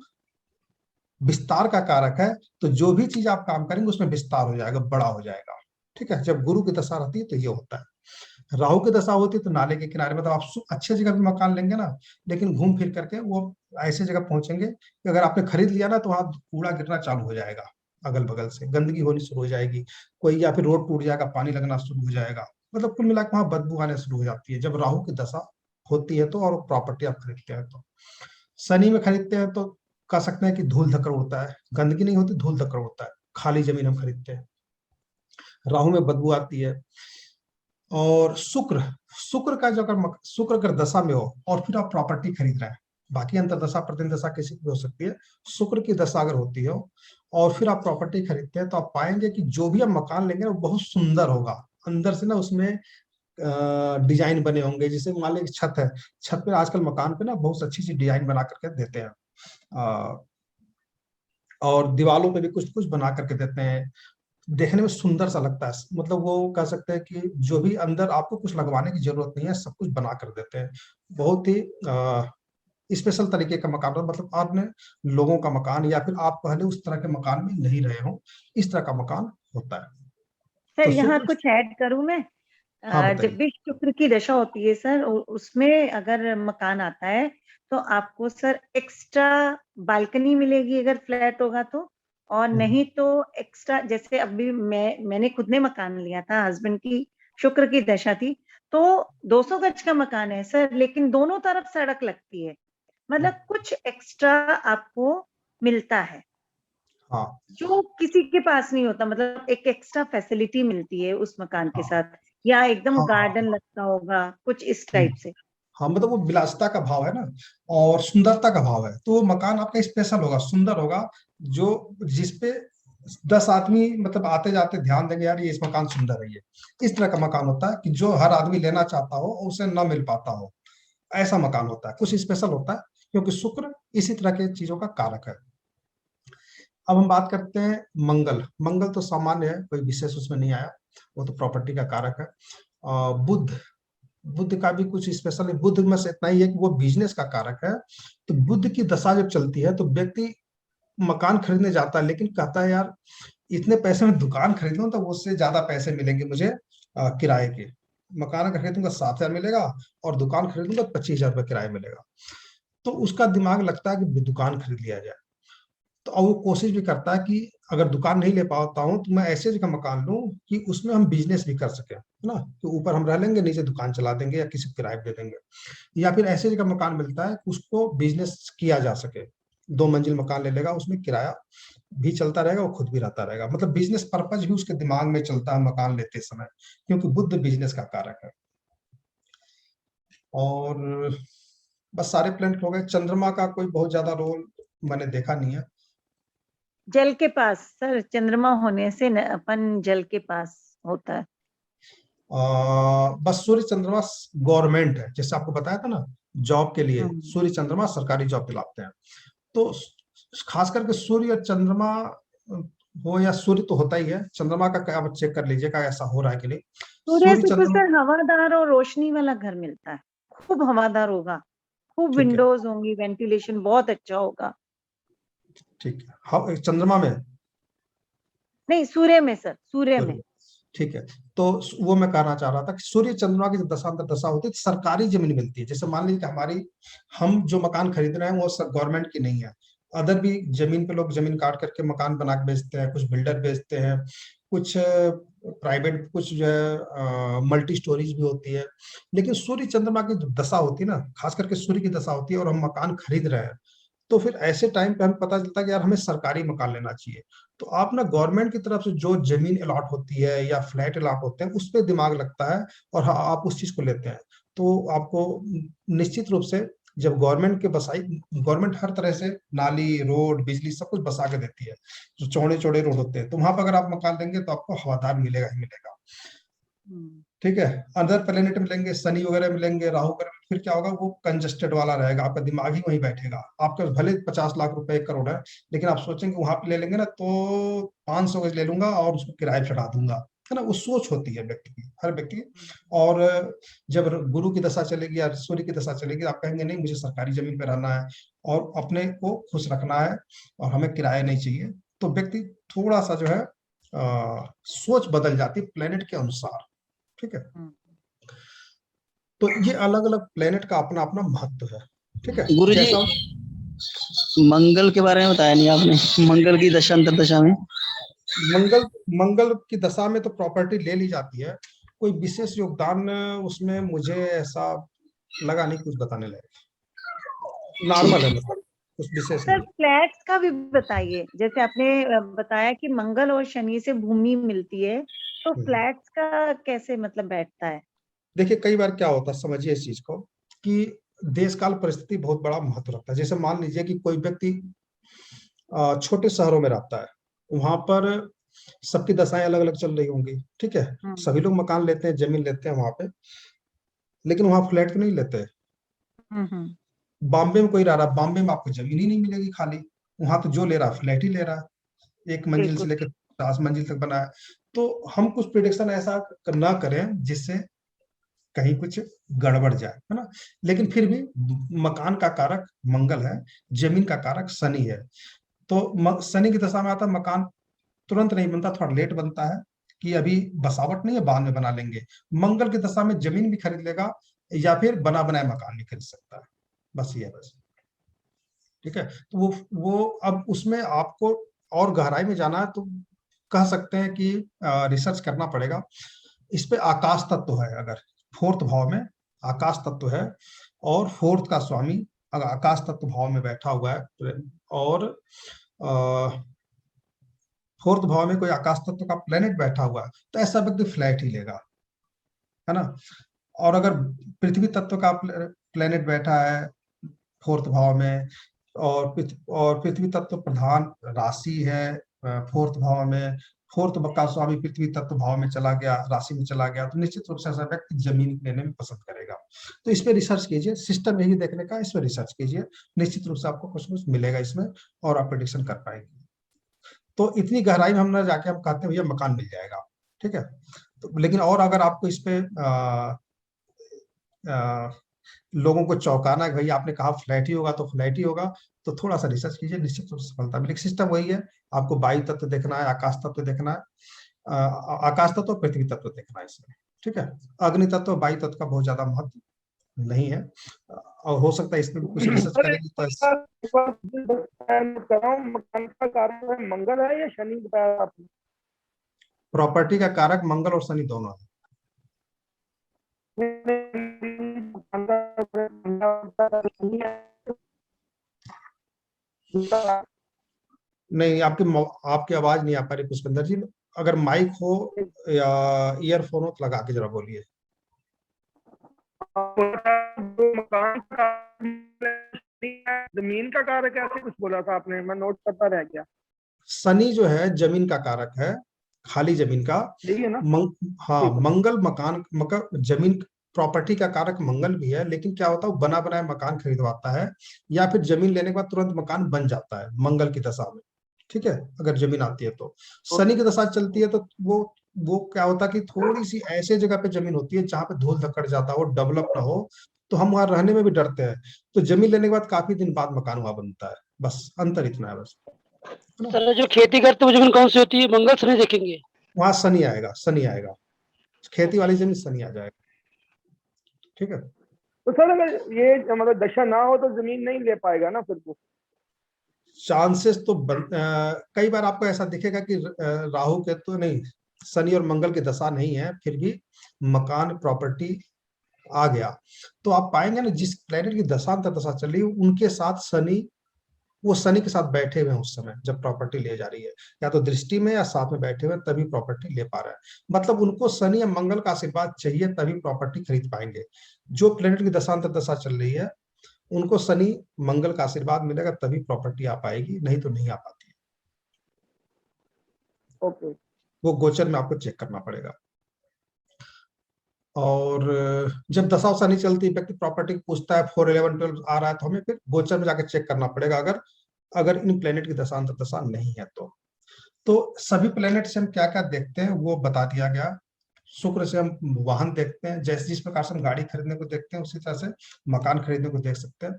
विस्तार का कारक है, तो जो भी चीज आप काम करेंगे उसमें विस्तार हो जाएगा, बड़ा हो जाएगा, ठीक है। जब गुरु की दशा रहती है तो ये होता है। राहु की दशा होती है तो नाले के किनारे, मतलब आप अच्छे जगह पे मकान लेंगे ना, लेकिन घूम फिर करके वो ऐसे जगह पहुंचेंगे कि अगर आपने खरीद लिया ना, तो वहां कूड़ा गिरना चालू हो जाएगा, अगल बगल से गंदगी होनी शुरू हो जाएगी, कोई या फिर रोड टूट जाएगा, पानी लगना शुरू हो जाएगा, मतलब कुल मिलाकर वहां बदबू आने शुरू हो जाती है जब राहु की दशा होती है तो, और प्रॉपर्टी आप खरीदते हैं तो। शनि में खरीदते हैं तो कह सकते हैं कि धूल धक्कड़ उड़ता है, गंदगी नहीं होती, धूल धक्कड़ उड़ता है, खाली जमीन हम खरीदते हैं। राहु में बदबू आती है। और शुक्र, शुक्र का जो अगर शुक्र अगर दशा में हो और फिर आप प्रॉपर्टी खरीद रहे हैं, बाकी अंतरदशा प्रतिदशा किसी की भी हो सकती है, शुक्र की दशा अगर होती है और फिर आप प्रॉपर्टी खरीदते हैं, तो आप पाएंगे कि जो भी आप मकान लेंगे वो बहुत सुंदर होगा, अंदर से ना उसमें डिजाइन बने होंगे। जैसे मान लीजिए छत है, छत पे आजकल मकान पे ना बहुत अच्छी सी डिजाइन बना करके देते हैं, और दीवालों पे भी कुछ कुछ बना करके देते हैं, देखने में सुंदर सा लगता है, मतलब वो कह सकते हैं कि जो भी अंदर आपको कुछ लगवाने की जरूरत नहीं है, सब कुछ बना कर देते हैं। बहुत ही स्पेशल तरीके का मकान, मतलब आपने लोगों का मकान या फिर आप पहले उस तरह के मकान में नहीं रहे हो, इस तरह का मकान होता है। सर तो यहाँ शुक्र, कुछ ऐड करूं मैं? हाँ जब बताइए। भी शुक्र की दशा होती है सर, उसमें अगर मकान आता है तो आपको सर एक्स्ट्रा बालकनी मिलेगी अगर फ्लैट होगा तो, और नहीं तो एक्स्ट्रा, जैसे अभी मैंने खुद ने मकान लिया था, हस्बैंड की शुक्र की दशा थी, तो 200 गज का मकान है सर, लेकिन दोनों तरफ सड़क लगती है, मतलब कुछ एक्स्ट्रा आपको मिलता है हाँ जो किसी के पास नहीं होता, मतलब एक एक्स्ट्रा फैसिलिटी मिलती है उस मकान के हाँ साथ, या एकदम हाँ हाँ गार्डन लगता होगा कुछ इस टाइप से। हाँ, मतलब वो विलासिता का भाव है ना, और सुंदरता का भाव है, तो वो मकान आपका स्पेशल होगा, सुंदर होगा, जो जिसपे 10 आदमी मतलब आते जाते ध्यान देंगे, यार ये इस मकान सुंदर है, ये इस तरह का मकान होता है कि जो हर आदमी लेना चाहता हो और उसे न मिल पाता हो, ऐसा मकान होता है, कुछ स्पेशल होता है, क्योंकि शुक्र इसी तरह के चीजों का कारक है। अब हम बात करते हैं मंगल। मंगल तो सामान्य है, कोई विशेष उसमें नहीं आया, वो तो प्रॉपर्टी का कारक है। बुध, बुध का भी कुछ स्पेशल है, बुध में से इतना ही है कि वो बिजनेस का कारक है। तो बुध की दशा जब चलती है तो व्यक्ति मकान खरीदने जाता है, लेकिन कहता है यार इतने पैसे में दुकान खरीद लूं तो उससे ज्यादा पैसे मिलेंगे मुझे किराए के। मकान अगर खरीदूंगा 7,000 मिलेगा और दुकान खरीदूंगा 25,000 रुपये किराया मिलेगा, तो उसका दिमाग लगता है कि दुकान खरीद लिया जाए। तो अब वो कोशिश भी करता है कि अगर दुकान नहीं ले पाता हूँ तो मैं ऐसे जगह मकान लूं कि उसमें हम बिजनेस भी कर सके, है ना, कि ऊपर हम रह लेंगे, नीचे दुकान चला देंगे या किसी को किराए दे देंगे, या फिर ऐसे जगह मकान मिलता है कि उसको बिजनेस किया जा सके। 2 मंजिल मकान ले लेगा, उसमें किराया भी चलता रहेगा, वो खुद भी रहता रहेगा, मतलब बिजनेस पर्पज भी उसके दिमाग में चलता है मकान लेते समय, क्योंकि बुध बिजनेस का कारक है। और बस सारे प्लैनेट हो गए। चंद्रमा का कोई बहुत ज्यादा रोल मैंने देखा नहीं है। जल के पास सर, चंद्रमा होने से अपन जल के पास होता है। बस सूर्य चंद्रमा गवर्नमेंट है, जैसे आपको बताया था ना, जॉब के लिए सूर्य चंद्रमा सरकारी जॉब दिलाते हैं। तो खास करके सूर्य और चंद्रमा हो, या सूर्य तो होता ही है, चंद्रमा का क्या आप चेक कर लीजिएगा ऐसा हो रहा है कि नहीं। सूर्य सूर्य से तो चंद्रमा, सर हवादार और रोशनी वाला घर मिलता है, खूब हवादार होगा, खूब ठीक है, विंडोज होंगी, वेंटिलेशन बहुत अच्छा होगा। ठीक है, हाँ चंद्रमा में, नहीं, सूर्य में सर, सूर्य में। सूर्य, ठीक है। तो वो मैं कहना चाह रहा था कि सूर्य चंद्रमा की जब दशा अंतर दशा होती है तो सरकारी जमीन मिलती है। जैसे मान लीजिए कि हमारी, हम जो मकान खरीद रहे हैं वो गवर्नमेंट की नहीं है, अदर भी जमीन पे लोग जमीन काट करके मकान बना के बेचते हैं, कुछ बिल्डर बेचते हैं, कुछ प्राइवेट, कुछ जो है मल्टी स्टोरीज भी होती है। लेकिन सूर्य चंद्रमा की जो दशा होती है ना, खास करके सूर्य की दशा होती है और हम मकान खरीद रहे हैं, तो फिर ऐसे टाइम पे हमें पता चलता है कि यार हमें सरकारी मकान लेना चाहिए। तो आप ना गवर्नमेंट की तरफ से जो जमीन अलॉट होती है या फ्लैट अलॉट होते हैं उस पर दिमाग लगता है और हाँ, आप उस चीज को लेते हैं। तो आपको निश्चित रूप से जब गवर्नमेंट के बसाई, गवर्नमेंट हर तरह से नाली, रोड, बिजली सब कुछ बसा के देती है, जो चौड़े चौड़े रोड होते हैं, तो वहां पर अगर आप मकान लेंगे तो आपको हवादार मिलेगा ही मिलेगा। ठीक है। अदर प्लेनेट में लेंगे, शनि वगैरह में लेंगे, राहु वगैरह में, फिर क्या होगा, वो कंजस्टेड वाला रहेगा, आपका दिमाग ही वहीं बैठेगा। आपके भले 50 लाख रुपए 1 करोड़ है, लेकिन आप सोचेंगे वहां पे ले लेंगे ना तो 500 गज ले लूंगा और उसको किराए पे चढ़ा दूंगा, है ना। वो सोच होती है व्यक्ति की, हर व्यक्ति की। और जब गुरु की दशा चलेगी या सूर्य की दशा चलेगी, आप कहेंगे नहीं मुझे सरकारी जमीन पे रहना है और अपने को खुश रखना है और हमें किराया नहीं चाहिए, तो व्यक्ति थोड़ा सा जो है सोच बदल जाती है प्लेनेट के अनुसार। ठीक है। तो ये अलग अलग प्लेनेट का अपना अपना महत्व है। ठीक है। गुरुजी, जैसा मंगल के बारे में बताया नहीं आपने, मंगल की दशा अंतर दशा में। मंगल मंगल की दशा में तो प्रॉपर्टी ले ली जाती है, कोई विशेष योगदान उसमें मुझे ऐसा लगा नहीं, कुछ बताने लगे, नॉर्मल है, मतलब कुछ विशेष सर नहीं। फ्लैट्स का भी बताइए, जैसे आपने बताया कि मंगल और शनि से भूमि मिलती है, तो फ्लैट्स का कैसे मतलब बैठता है? देखिए कई बार क्या होता है, समझिए इस चीज को कि देश काल परिस्थिति बहुत बड़ा महत्व रखता है। जैसे मान लीजिए कि कोई व्यक्ति छोटे शहरों में रहता है, वहां पर सबकी दशाएं अलग अलग चल रही होंगी। ठीक है। सभी लोग मकान लेते हैं, जमीन लेते हैं वहां पे, लेकिन वहां फ्लैट तो नहीं लेते। बॉम्बे में कोई रह रहा, बॉम्बे में आपको जमीन ही नहीं मिलेगी खाली, वहां तो जो ले रहा फ्लैट ही ले रहा है, 1 मंजिल से लेकर 50 मंजिल तक बना है। तो हम कुछ प्रिडिक्शन ऐसा ना करें जिससे कहीं कुछ गड़बड़ जाए, है ना। लेकिन फिर भी मकान का कारक मंगल है, जमीन का कारक शनि है। तो शनि की दशा में आता मकान तुरंत नहीं बनता, थोड़ा लेट बनता है कि अभी बसावट नहीं है, बाद में बना लेंगे। मंगल की दशा में जमीन भी खरीद लेगा या फिर बना बनाया मकान भी खरीद सकता है, बस ये है बस। ठीक है। तो वो अब उसमें आपको और गहराई में जाना है तो कह सकते हैं कि रिसर्च करना पड़ेगा इस पे। आकाश तत्व है, अगर 4th भाव में आकाश तत्व है और 4th का स्वामी अगर आकाश तत्व भाव में बैठा हुआ है और 4th भाव में कोई आकाश तत्व का प्लेनेट बैठा हुआ है, तो ऐसा व्यक्ति फ्लैट ही लेगा, है ना। और अगर पृथ्वी तत्व का प्लेनेट बैठा है 4th भाव में और पृथ्वी तत्व प्रधान राशि है 4th भाव में, 4th का स्वामी पृथ्वी तत्व भाव में चला गया, राशि में चला गया, तो निश्चित रूप से ऐसा व्यक्ति जमीन लेने में पसंद करेगा। तो इस पे रिसर्च कीजिए, सिस्टम यही देखने का, इस पे रिसर्च कीजिए, निश्चित रूप से आपको कुछ कुछ मिलेगा इसमें और आप प्रेडिक्शन कर पाएंगे। तो इतनी गहराई में हम ना जाके हम कहते हैं भैया मकान मिल जाएगा। ठीक है। तो लेकिन और अगर आपको इस पे लोगों को चौंकाना है भाई आपने कहा फ्लैट ही होगा तो फ्लैट ही होगा, तो थोड़ा सा रिसर्च कीजिए, निश्चित रूप से सफलता मिलेगी। सिस्टम वही है, आपको वायु तत्व देखना है, आकाश तत्व देखना है, आकाश तत्व पृथ्वी तत्व देखना है इसमें। ठीक है। अग्नि तत्व वायु तत्व का बहुत ज्यादा महत्व नहीं है और हो सकता है इसमें कुछ रिसर्च करेगी तो मकान का कारक है मंगल है या शनि बताया आपने? प्रॉपर्टी का कारक मंगल और शनि दोनों है। नहीं आपकी आवाज नहीं आ पा रही पुष्पेंद्र जी, अगर माइक हो या ईयरफोन हो तो लगा के जरा बोलिए। मकान का जमीन का कारक ऐसे कुछ बोला था आपने, मैं नोट करता रह गया। शनि जो है जमीन का कारक है, खाली जमीन का। है ना? हाँ मंगल मकान जमीन प्रॉपर्टी का कारक मंगल भी है, लेकिन क्या होता है वो बना बनाया मकान खरीदवाता है या फिर जमीन लेने के बाद तुरंत मकान बन जाता है मंगल की दशा में। ठीक है। अगर जमीन आती है तो शनि की दशा चलती है तो वो क्या होता है कि थोड़ी सी ऐसे जगह पे जमीन होती है जहाँ पे धूल धक्कड़ जाता हो, डेवलप ना हो, तो हम वहां रहने में भी डरते हैं। तो जमीन लेने के बाद काफी दिन बाद मकान वहां बनता है, बस अंतर इतना है बस। सर जो खेती करते हुए जमीन कौन सी होती है, मंगल शनि देखेंगे? वहां शनि आएगा, खेती वाली जमीन शनि आ जाएगा। ठीक है। तो सर अगर ये मतलब दशा ना हो तो जमीन नहीं ले पाएगा ना फिर वो? चांसेस तो कई बार आपको ऐसा दिखेगा कि राहु के तो नहीं, शनि और मंगल की दशा नहीं है, फिर भी मकान प्रॉपर्टी आ गया, तो आप पाएंगे ना जिस प्लेनेट की दशांतर दशा चल रही है उनके साथ शनि वो शनि के साथ बैठे हुए हैं उस समय जब प्रॉपर्टी ले जा रही है, या तो दृष्टि में या साथ में बैठे हुए तभी प्रॉपर्टी ले पा रहे हैं। मतलब उनको शनि या मंगल का आशीर्वाद चाहिए तभी प्रॉपर्टी खरीद पाएंगे। जो प्लेनेट की दशांतर दशा चल रही है उनको शनि मंगल का आशीर्वाद मिलेगा तभी प्रॉपर्टी आ पाएगी, नहीं तो नहीं आ पाती है। ओके। वो गोचर में आपको चेक करना पड़ेगा। और जब दशा वशा नहीं चलती, व्यक्ति प्रॉपर्टी पूछता है 4, 11, 12 आ रहा है, तो हमें फिर गोचर में जाकर चेक करना पड़ेगा, अगर इन प्लेनेट की दशांतर दशा नहीं है तो सभी प्लेनेट से हम क्या क्या देखते हैं वो बता दिया गया। शुक्र से हम वाहन देखते हैं, जैसे जिस प्रकार से हम गाड़ी खरीदने को देखते हैं उसी तरह से मकान खरीदने को देख सकते हैं।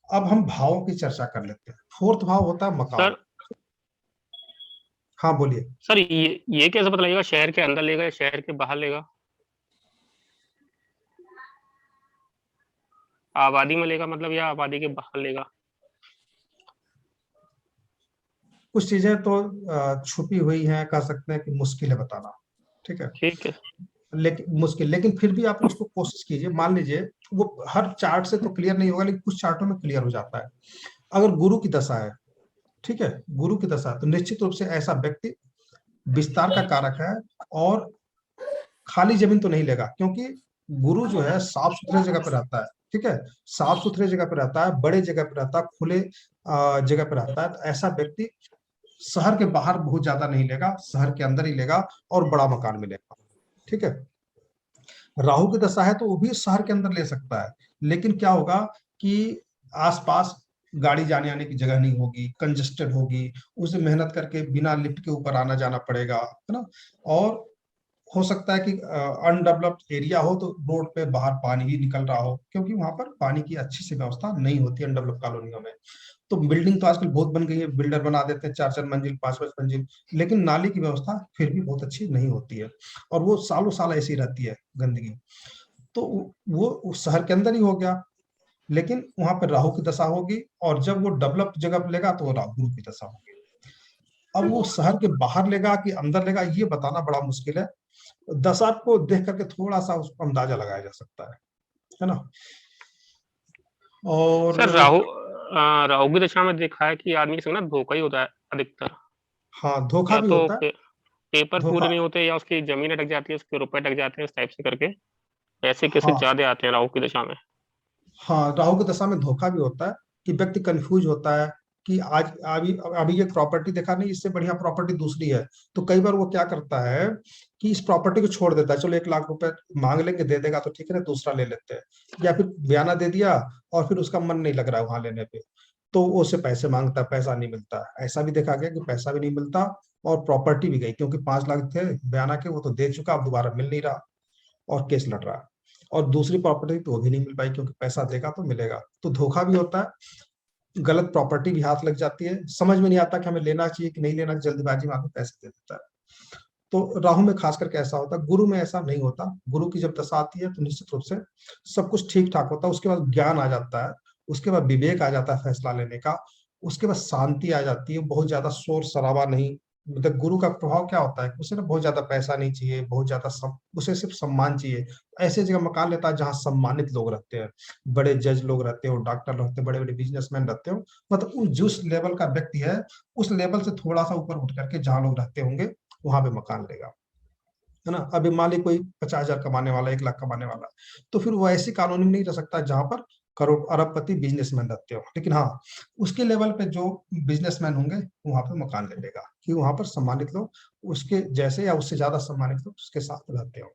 अब हम भावों की चर्चा कर लेते हैं। 4th भाव होता है मकान। सर हाँ बोलिए। सर ये कैसे पता लगेगा, शहर के अंदर लेगा या शहर के बाहर लेगा? आबादी में लेगा मतलब, या आबादी के बाहर लेगा? कुछ चीजें तो छुपी हुई हैं, कह सकते हैं कि मुश्किल है बताना, ठीक है। ठीक है। लेकिन फिर भी आप उसको कोशिश कीजिए। मान लीजिए वो हर चार्ट से तो क्लियर नहीं होगा, लेकिन कुछ चार्टों में क्लियर हो जाता है। अगर गुरु की दशा है, ठीक है, गुरु की दशा, तो निश्चित रूप से ऐसा व्यक्ति विस्तार का कारक है और खाली जमीन तो नहीं लेगा, क्योंकि गुरु जो है साफ सुथरे जगह पर रहता है, ठीक है, साफ सुथरे जगह पर रहता है, बड़े जगह पर रहता है, खुले जगह पर रहता है। तो ऐसा व्यक्ति शहर के बाहर बहुत ज्यादा नहीं लेगा, शहर के अंदर ही लेगा और बड़ा मकान मिलेगा, ठीक है। राहु की दशा है तो वो भी शहर के अंदर ले सकता है, लेकिन क्या होगा कि आसपास गाड़ी जाने आने की जगह नहीं होगी, कंजेस्टेड होगी, उसे मेहनत करके बिना लिफ्ट के ऊपर आना जाना पड़ेगा, है ना। और हो सकता है कि अनडेवलप्ड एरिया हो तो रोड पे बाहर पानी भी निकल रहा हो, क्योंकि वहां पर पानी की अच्छी सी व्यवस्था नहीं होती अनडेवलप्ड कॉलोनियों में। तो बिल्डिंग तो आजकल बहुत बन गई है, बिल्डर बना देते हैं 4-4 मंजिल 5-5 मंजिल, लेकिन नाली की व्यवस्था फिर भी बहुत अच्छी नहीं होती है, और वो सालों साल ऐसी रहती है गंदगी। तो वो शहर के अंदर ही हो गया, लेकिन वहां पर राहु की दशा होगी, और जब वो डेवलप जगह पर लेगा तो वो राहु गुरु की दशा होगी। अब वो शहर के बाहर लेगा कि अंदर लेगा, ये बताना बड़ा मुश्किल है। दशा को देख करके थोड़ा सा उसको अंदाजा लगाया जा सकता है ना। और सर राहु की दशा में देखा है कि आदमी के संग ना धोखा ही होता है अधिकतर। हाँ, धोखा या भी तो होता है। पेपर पूरे धोखा, नहीं होते, या उसकी जमीन अटक जाती है, उसके रुपए अटक जाते हैं, इस टाइप से करके ऐसे केसेस हाँ ज्यादा आते हैं राहु की दशा में। हाँ, राहु की दशा में धोखा भी होता है कि व्यक्ति कंफ्यूज होता है कि आज अभी अभी ये प्रॉपर्टी देखा नहीं, इससे बढ़िया प्रॉपर्टी दूसरी है। तो कई बार वो क्या करता है कि इस प्रॉपर्टी को छोड़ देता है, चलो 1 लाख रुपए मांग लेंगे, दे देगा तो ठीक है, दूसरा ले लेते हैं। या फिर बयाना दे दिया और फिर उसका मन नहीं लग रहा है वहां लेने पे, तो वो उससे पैसे मांगता है, पैसा नहीं मिलता। ऐसा भी देखा गया कि पैसा भी नहीं मिलता और प्रॉपर्टी भी गई, क्योंकि 5 लाख थे बयाना के, वो तो दे चुका, अब दोबारा मिल नहीं रहा और केस लड़ रहा है। और दूसरी प्रॉपर्टी तो वो भी नहीं मिल पाई, क्योंकि पैसा देगा तो मिलेगा। तो धोखा भी होता है, गलत प्रॉपर्टी भी हाथ लग जाती है, समझ में नहीं आता कि हमें लेना चाहिए कि नहीं लेना, जल्दबाजी में आदमी पैसे दे देता है। तो राहु में खास करके ऐसा होता है, गुरु में ऐसा नहीं होता। गुरु की जब दशा आती है तो निश्चित रूप से सब कुछ ठीक ठाक होता है, उसके बाद ज्ञान आ जाता है, उसके बाद विवेक आ जाता है फैसला लेने का, उसके बाद शांति आ जाती है, बहुत ज्यादा शोर शराबा नहीं। मतलब गुरु का प्रभाव क्या होता है, उसे ना बहुत ज्यादा पैसा नहीं चाहिए, बहुत ज्यादा उसे सिर्फ सम्मान चाहिए। ऐसे जगह मकान लेता है जहाँ सम्मानित लोग रहते हैं, बड़े जज लोग रहते हो, डॉक्टर रहते हैं, बड़े बड़े बिजनेसमैन रहते हो, मतलब उस जिस लेवल का व्यक्ति है उस लेवल से थोड़ा सा ऊपर उठ करके जहाँ लोग रहते होंगे वहां पे मकान लेगा, है ना। अभी मान ली कोई 50,000 कमाने वाला, 1 लाख कमाने वाला, तो फिर वो ऐसी कॉलोनी में नहीं रह सकता जहां पर करोड़ अरबपति बिजनेसमैन रहते हो। लेकिन हाँ, उसके लेवल पे जो बिजनेसमैन होंगे वहां पे मकान ले लेगा, कि वहां पर सम्मानित लोग उसके जैसे या उससे ज्यादा सम्मानित लोग उसके साथ रहते हो।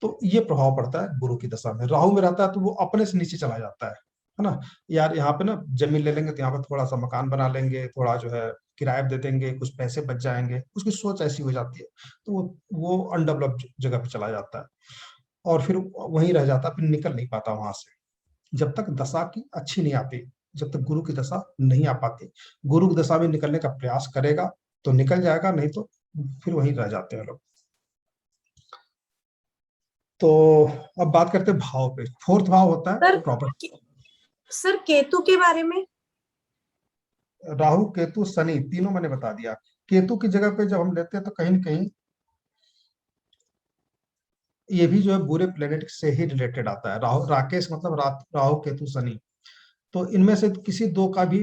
तो ये प्रभाव पड़ता है गुरु की दशा में। राहु में रहता है तो वो अपने से नीचे चला जाता है ना। यार यहाँ पे ना जमीन ले लेंगे तो यहाँ पे थोड़ा सा मकान बना लेंगे, थोड़ा जो है किराए दे देंगे, कुछ पैसे बच जाएंगे, उसकी सोच ऐसी हो जाती है। तो वो अनडेवलप्ड जगह पे चला जाता है और फिर वहीं रह जाता है, फिर निकल नहीं पाता वहां से, जब तक दशा की अच्छी नहीं आती, जब तक गुरु की दशा नहीं आ पाती। गुरु की दशा में निकलने का प्रयास करेगा तो निकल जाएगा, नहीं तो फिर वहीं रह जाते हैं लोग। तो अब बात करते हैं भाव पे। 4th भाव होता है प्रॉपर्टी। सर केतु के बारे में? राहु केतु शनि तीनों मैंने बता दिया। केतु की जगह पे जब हम लेते हैं तो कहीं न कहीं ये भी जो है बुरे प्लेनेट से ही रिलेटेड आता है। राहु राकेश मतलब राहु केतु शनि, तो इनमें से किसी दो का भी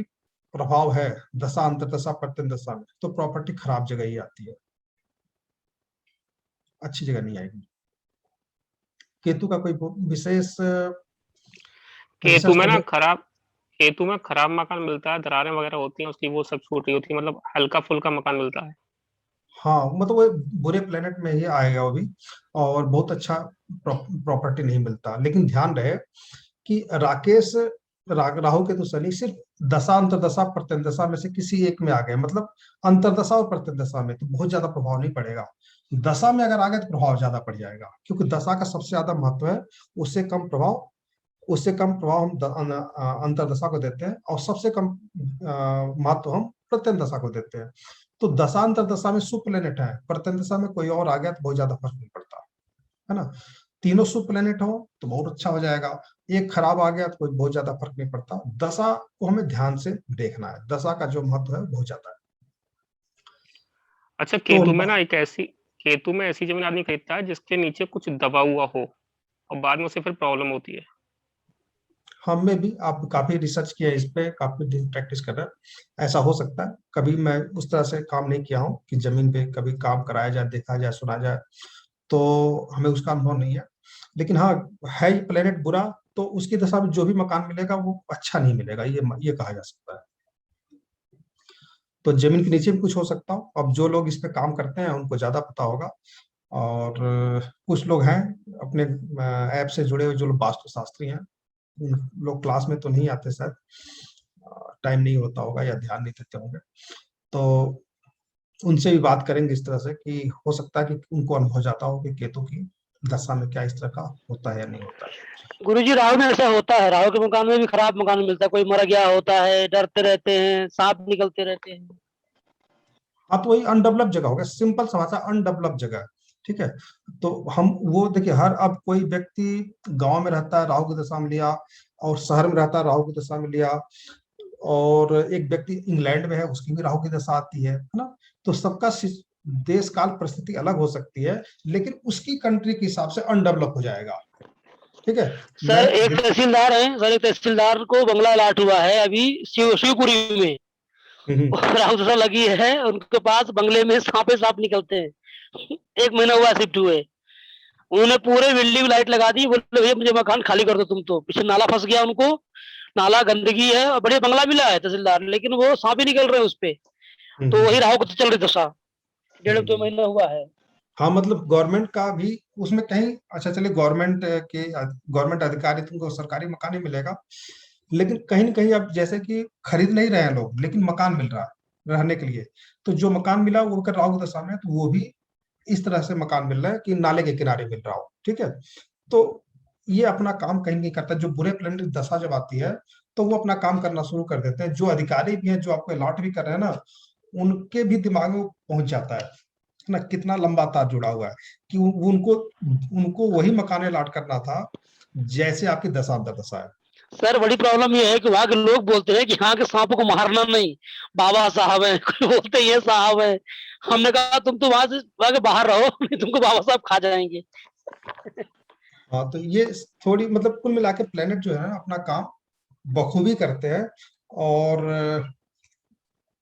प्रभाव है दशा अंतर्दशा प्रत्यंत दशा में, तो प्रॉपर्टी खराब जगह ही आती है, अच्छी जगह नहीं आएगी। केतु का कोई विशेष केतु में ना रिसर्च खराब केतु में खराब मकान मिलता है, दरारें वगैरह होती हैं उसकी, वो सब छूटी होती है, मतलब हल्का फुल्का मकान मिलता है। हाँ मतलब वो बुरे प्लेनेट में ही आएगा वो भी, और बहुत अच्छा प्रॉपर्टी नहीं मिलता। लेकिन ध्यान रहे कि राकेश राहु केतु शनि सिर्फ दशा अंतर्दशा प्रत्यंतदशा में से किसी एक में आ गए, मतलब अंतर्दशा और प्रत्यंतदशा में तो बहुत ज्यादा प्रभाव नहीं पड़ेगा। दशा में अगर आ गए तो प्रभाव ज्यादा पड़ जाएगा, क्योंकि दशा का सबसे ज्यादा महत्व है, उससे कम प्रभाव हम अंतर्दशा को देते हैं, और सबसे कम महत्व हम प्रत्यंत दशा को देते हैं। तो दशांतर दशा में शुभ प्लेनेट है, प्रत्यंत दशा में कोई और आ गया तो बहुत ज्यादा फर्क नहीं पड़ता, है ना। तीनों शुभ प्लेनेट हो तो बहुत अच्छा हो जाएगा, एक खराब आ गया तो कोई बहुत ज्यादा फर्क नहीं पड़ता। दशा को हमें ध्यान से देखना है, दशा का जो महत्व है बहुत ज्यादा है। अच्छा, तो केतु में ऐसी जमीन आदमी खरीदता है जिसके नीचे कुछ दबा हुआ हो और बाद में उसे फिर प्रॉब्लम होती है। हमें भी आप काफी रिसर्च किया है इस पे, काफी दिन प्रैक्टिस कर रहे हैं, ऐसा हो सकता है। कभी मैं उस तरह से काम नहीं किया हूँ कि जमीन पे कभी काम कराया जाए, देखा जाए, सुना जाए, तो हमें उसका अनुभव नहीं है। लेकिन हाँ, है ही प्लेनेट बुरा तो उसकी दशा में जो भी मकान मिलेगा वो अच्छा नहीं मिलेगा, ये कहा जा सकता है। तो जमीन के नीचे भी कुछ हो सकता हो। अब जो लोग इस पे काम करते हैं उनको ज्यादा पता होगा, और कुछ लोग हैं अपने ऐप से जुड़े हुए जो लोग वास्तुशास्त्री हैं, उन लोग क्लास में तो नहीं आते, शायद टाइम नहीं होता होगा या ध्यान नहीं देते होंगे, तो उनसे भी बात करेंगे इस तरह से कि हो सकता है कि उनको अनुभव जाता हो कि केतु की दशा में क्या इस तरह का होता है या नहीं होता है। गुरुजी राहु में ऐसा होता है, राहु के मकान में भी खराब मकान मिलता है, कोई मर गया होता है, डरते रहते हैं, सांप निकलते रहते हैं। हाँ तो वही अनडेवलप जगह होगा, सिंपल सा भाषा, अनडेवलप जगह, ठीक है। तो हम वो देखिए, अब कोई व्यक्ति गांव में रहता है राहु की दशा में लिया, और शहर में रहता है राहु की दशा में लिया, और एक व्यक्ति इंग्लैंड में है उसकी भी राहु की दशा आती है ना। तो सबका देश काल परिस्थिति अलग हो सकती है, लेकिन उसकी कंट्री के हिसाब से अनडेवलप हो जाएगा, ठीक है। सर एक तहसीलदार को बंगला अलाट हुआ है अभी शिवपुरी में, राहु दशा लगी है, उनके पास बंगले में सांप निकलते हैं। 1 महीना हुआ शिफ्ट हुए, उन्होंने पूरे बिल्डिंग लाइट लगा दी, बोले भैया मुझे मकान खाली कर दो तुम, तो पीछे नाला फंस गया उनको, नाला गंदगी है, और बढ़िया बंगला मिला है तहसीलदार, लेकिन वो सांप ही निकल रहे हैं उस पे। तो वही राहु को चल रही दशा, 1.5-2 महीना हुआ है। हाँ मतलब गवर्नमेंट का भी उसमें कहीं, अच्छा चलिए गवर्नमेंट अधिकारी तुमको सरकारी मकान ही मिलेगा, लेकिन कहीं ना कहीं अब जैसे कि खरीद नहीं रहे हैं लोग, लेकिन मकान मिल रहा है रहने के लिए, तो जो मकान मिला वो अगर राहु दशा में है तो वो भी इस तरह से मकान मिल रहा है कि नाले के किनारे मिल रहा हो, ठीक है। तो ये अपना काम कहीं नहीं करता। जो बुरे प्लेनेट दशा जब आती है तो वो अपना काम करना शुरू कर देते हैं। जो अधिकारी भी हैं, जो आपको अलॉट भी कर रहे हैं ना, उनके भी दिमाग में पहुंच जाता है ना, कितना लंबा तार जुड़ा हुआ है कि उनको उनको वही मकान अलॉट करना था जैसे आपकी दशा दशा है। सर बड़ी प्रॉब्लम ये है कि वहाँ के लोग बोलते हैं कि यहाँ के सांपों को मारना नहीं, बाबा साहब है, कोई बोलते ये साहब है। हमने कहा तुम तो वहाँ के बाहर रहो, नहीं तुमको बाबा साहब खा जाएंगे। हाँ तो ये थोड़ी मतलब कुल मिला के प्लेनेट जो है ना अपना काम बखूबी करते हैं, और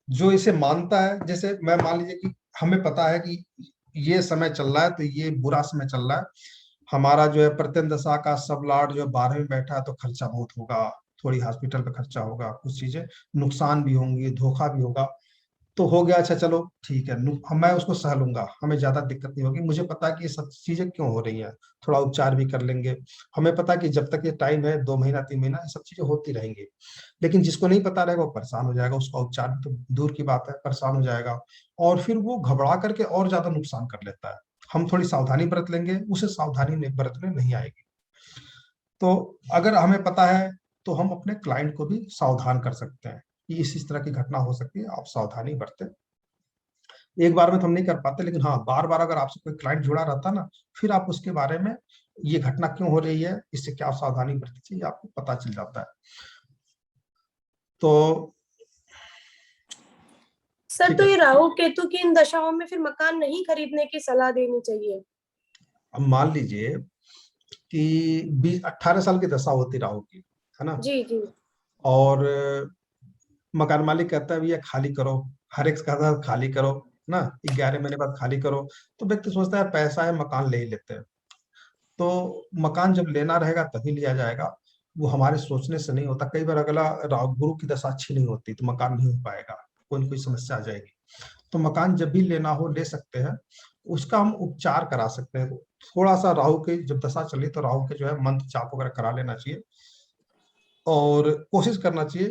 जो इसे मानता है, जैसे मैं मान लीजिए कि हमें पता है कि ये समय चल रहा है तो ये बुरा समय चल रहा है, हमारा जो है प्रत्यंत दशा का सब लॉर्ड जो 12 में बैठा है तो खर्चा बहुत होगा, थोड़ी हॉस्पिटल पे खर्चा होगा, कुछ चीजें नुकसान भी होंगी, धोखा भी होगा, तो हो गया, अच्छा चलो ठीक है, मैं उसको सह लूंगा, हमें ज्यादा दिक्कत नहीं होगी, मुझे पता है कि ये सब चीजें क्यों हो रही हैं, थोड़ा उपचार भी कर लेंगे, हमें पता है कि जब तक ये टाइम है 2 महीना 3 महीना ये सब चीजें होती रहेंगी। लेकिन जिसको नहीं पता रहेगा वो परेशान हो जाएगा, उसका उपचार तो दूर की बात है, परेशान हो जाएगा, और फिर वो घबरा करके और ज्यादा नुकसान कर लेता है। हम थोड़ी सावधानी बरत लेंगे, उसे सावधानी बरतने नहीं आएगी। तो अगर हमें पता है तो हम अपने क्लाइंट को भी सावधान कर सकते हैं कि इस तरह की घटना हो सकती है, आप सावधानी बरतें। एक बार में तो हम नहीं कर पाते, लेकिन हाँ बार बार अगर आपसे कोई क्लाइंट जुड़ा रहता ना, फिर आप उसके बारे में ये घटना क्यों हो रही है, इससे क्या सावधानी बरतनी चाहिए, आपको पता चल जाता है। तो सर तो ये राहु केतु की इन दशाओं में फिर मकान नहीं खरीदने की सलाह देनी चाहिए। अब मान लीजिए कि 18 साल की दशा होती राहु की, है ना, जी जी। और मकान मालिक कहता है भैया खाली करो, हर एक का था खाली करो ना, 11 महीने बाद खाली करो, तो व्यक्ति सोचता है पैसा है मकान ले ही लेते हैं। तो मकान जब लेना रहेगा तभी लिया जाएगा, वो हमारे सोचने से नहीं होता। कई बार अगला राहु गुरु की दशा अच्छी नहीं होती तो मकान नहीं हो पाएगा, कोई न कोई समस्या आ जाएगी। तो मकान जब भी लेना हो ले सकते हैं, उसका हम उपचार करा सकते हैं। थोड़ा सा राहु की जब दशा चली तो राहु के जो है मंत्र जाप वगैरह करा लेना चाहिए, और कोशिश करना चाहिए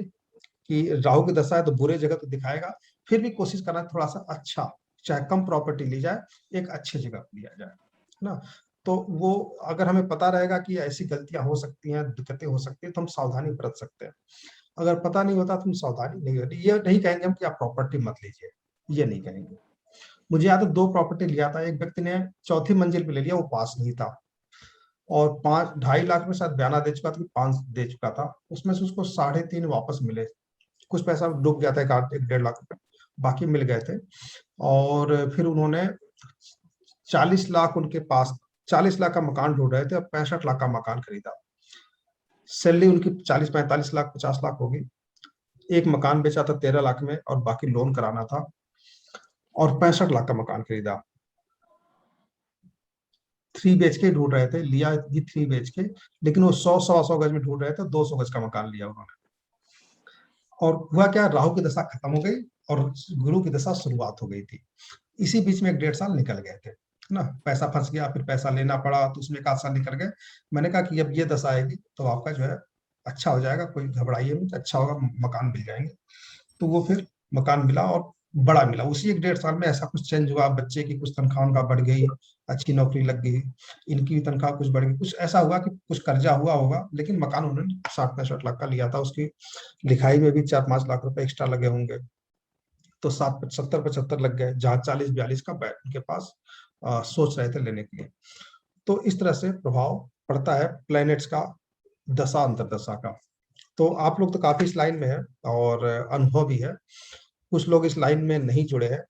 कि राहु की दशा है तो बुरे जगह तो दिखाएगा, फिर भी कोशिश करना थोड़ा सा अच्छा, चाहे कम प्रॉपर्टी ली जाए, एक अच्छी जगह पर लिया जाए, है ना। तो वो अगर हमें पता रहेगा कि ऐसी गलतियां हो सकती हैं, दिक्कतें हो सकती हैं, तो हम सावधानी बरत सकते हैं। अगर पता नहीं होता तो हम सावधानी नहीं होती। ये नहीं कहेंगे हम कि आप प्रॉपर्टी मत लीजिए, ये नहीं कहेंगे। मुझे याद है 2 प्रॉपर्टी लिया था, एक व्यक्ति ने 4थी मंजिल पे ले लिया, वो पास नहीं था, और 2.5 लाख में शायद बयाना दे चुका था कि 5 दे चुका था, उसमें से उसको 3.5 वापस मिले। कुछ पैसा डूब गया था, 1.5 लाख रुपए बाकी मिल गए थे। और फिर उन्होंने 40 लाख उनके पास, 40 लाख का मकान ढूंढ रहे थे, अब 65 लाख का मकान खरीदा। सैलरी उनकी 40-45 लाख 50 लाख होगी। एक मकान बेचा था 13 लाख में और बाकी लोन कराना था, और 65 लाख का मकान खरीदा। 3 BHK ढूंढ रहे थे, लिया भी 3 BHK, लेकिन वो 100-125 गज में ढूंढ रहे थे, 200 गज का मकान लिया उन्होंने। और हुआ क्या, राहु की दशा खत्म हो गई और गुरु की दशा शुरुआत हो गई थी। इसी बीच में 1-1.5 साल निकल गए थे ना, पैसा फंस गया, फिर पैसा लेना पड़ा, तो उसमें 1 साल निकल गए। मैंने कहा कि अब ये दशा आएगी तो आपका जो है अच्छा हो जाएगा, कोई घबराइए मत, अच्छा होगा, मकान मिल जाएंगे। तो वो फिर मकान मिला और बड़ा मिला। उसी 1-1.5 साल में ऐसा कुछ चेंज हुआ, बच्चे की कुछ तनख्वाह उनका बढ़ गई, अच्छी नौकरी लग गई, इनकी भी तनख्वाह कुछ बढ़ गई, कुछ ऐसा हुआ कि कुछ कर्जा हुआ होगा, लेकिन मकान उन्होंने 60-65 लाख का लिया था। उसकी लिखाई में भी 4-5 लाख रुपए एक्स्ट्रा लगे होंगे, तो 70-75 लग गए, जहाँ 40-42 का उनके पास सोच रहे थे लेने के लिए। तो इस तरह से प्रभाव पड़ता है प्लैनेट्स का दशा अंतरदशा का। तो आप लोग तो काफी इस लाइन में है और अनुभव भी है, कुछ लोग इस लाइन में नहीं जुड़े हैं,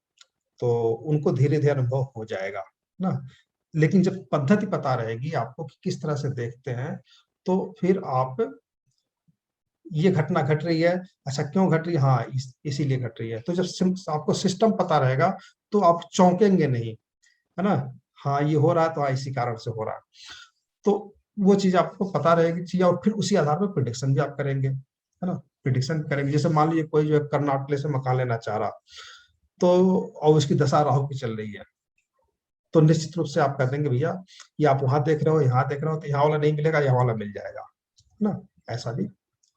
तो उनको धीरे धीरे अनुभव हो जाएगा ना। लेकिन जब पद्धति पता रहेगी आपको कि किस तरह से देखते हैं, तो फिर आप ये घटना घट रही है, अच्छा क्यों घट रही है, हाँ इसीलिए घट रही है। तो जब आपको सिस्टम पता रहेगा तो आप चौंकेंगे नहीं, है ना। हाँ ये हो रहा है तो हाँ इसी कारण से हो रहा है, तो वो चीज आपको पता रहेगी चाहिए, और फिर उसी आधार पर प्रिडिक्शन भी आप करेंगे, है ना। प्रिडिक्शन करेंगे, जैसे मान लीजिए कोई जो है कर्नाटक से मकान लेना चाह रहा, तो और उसकी दशा राहु की चल रही है, तो निश्चित रूप से आप कह देंगे भैया ये आप वहां देख रहे हो, यहाँ देख रहे हो, तो यहाँ वाला नहीं मिलेगा, यहाँ वाला मिल जाएगा ना, ऐसा भी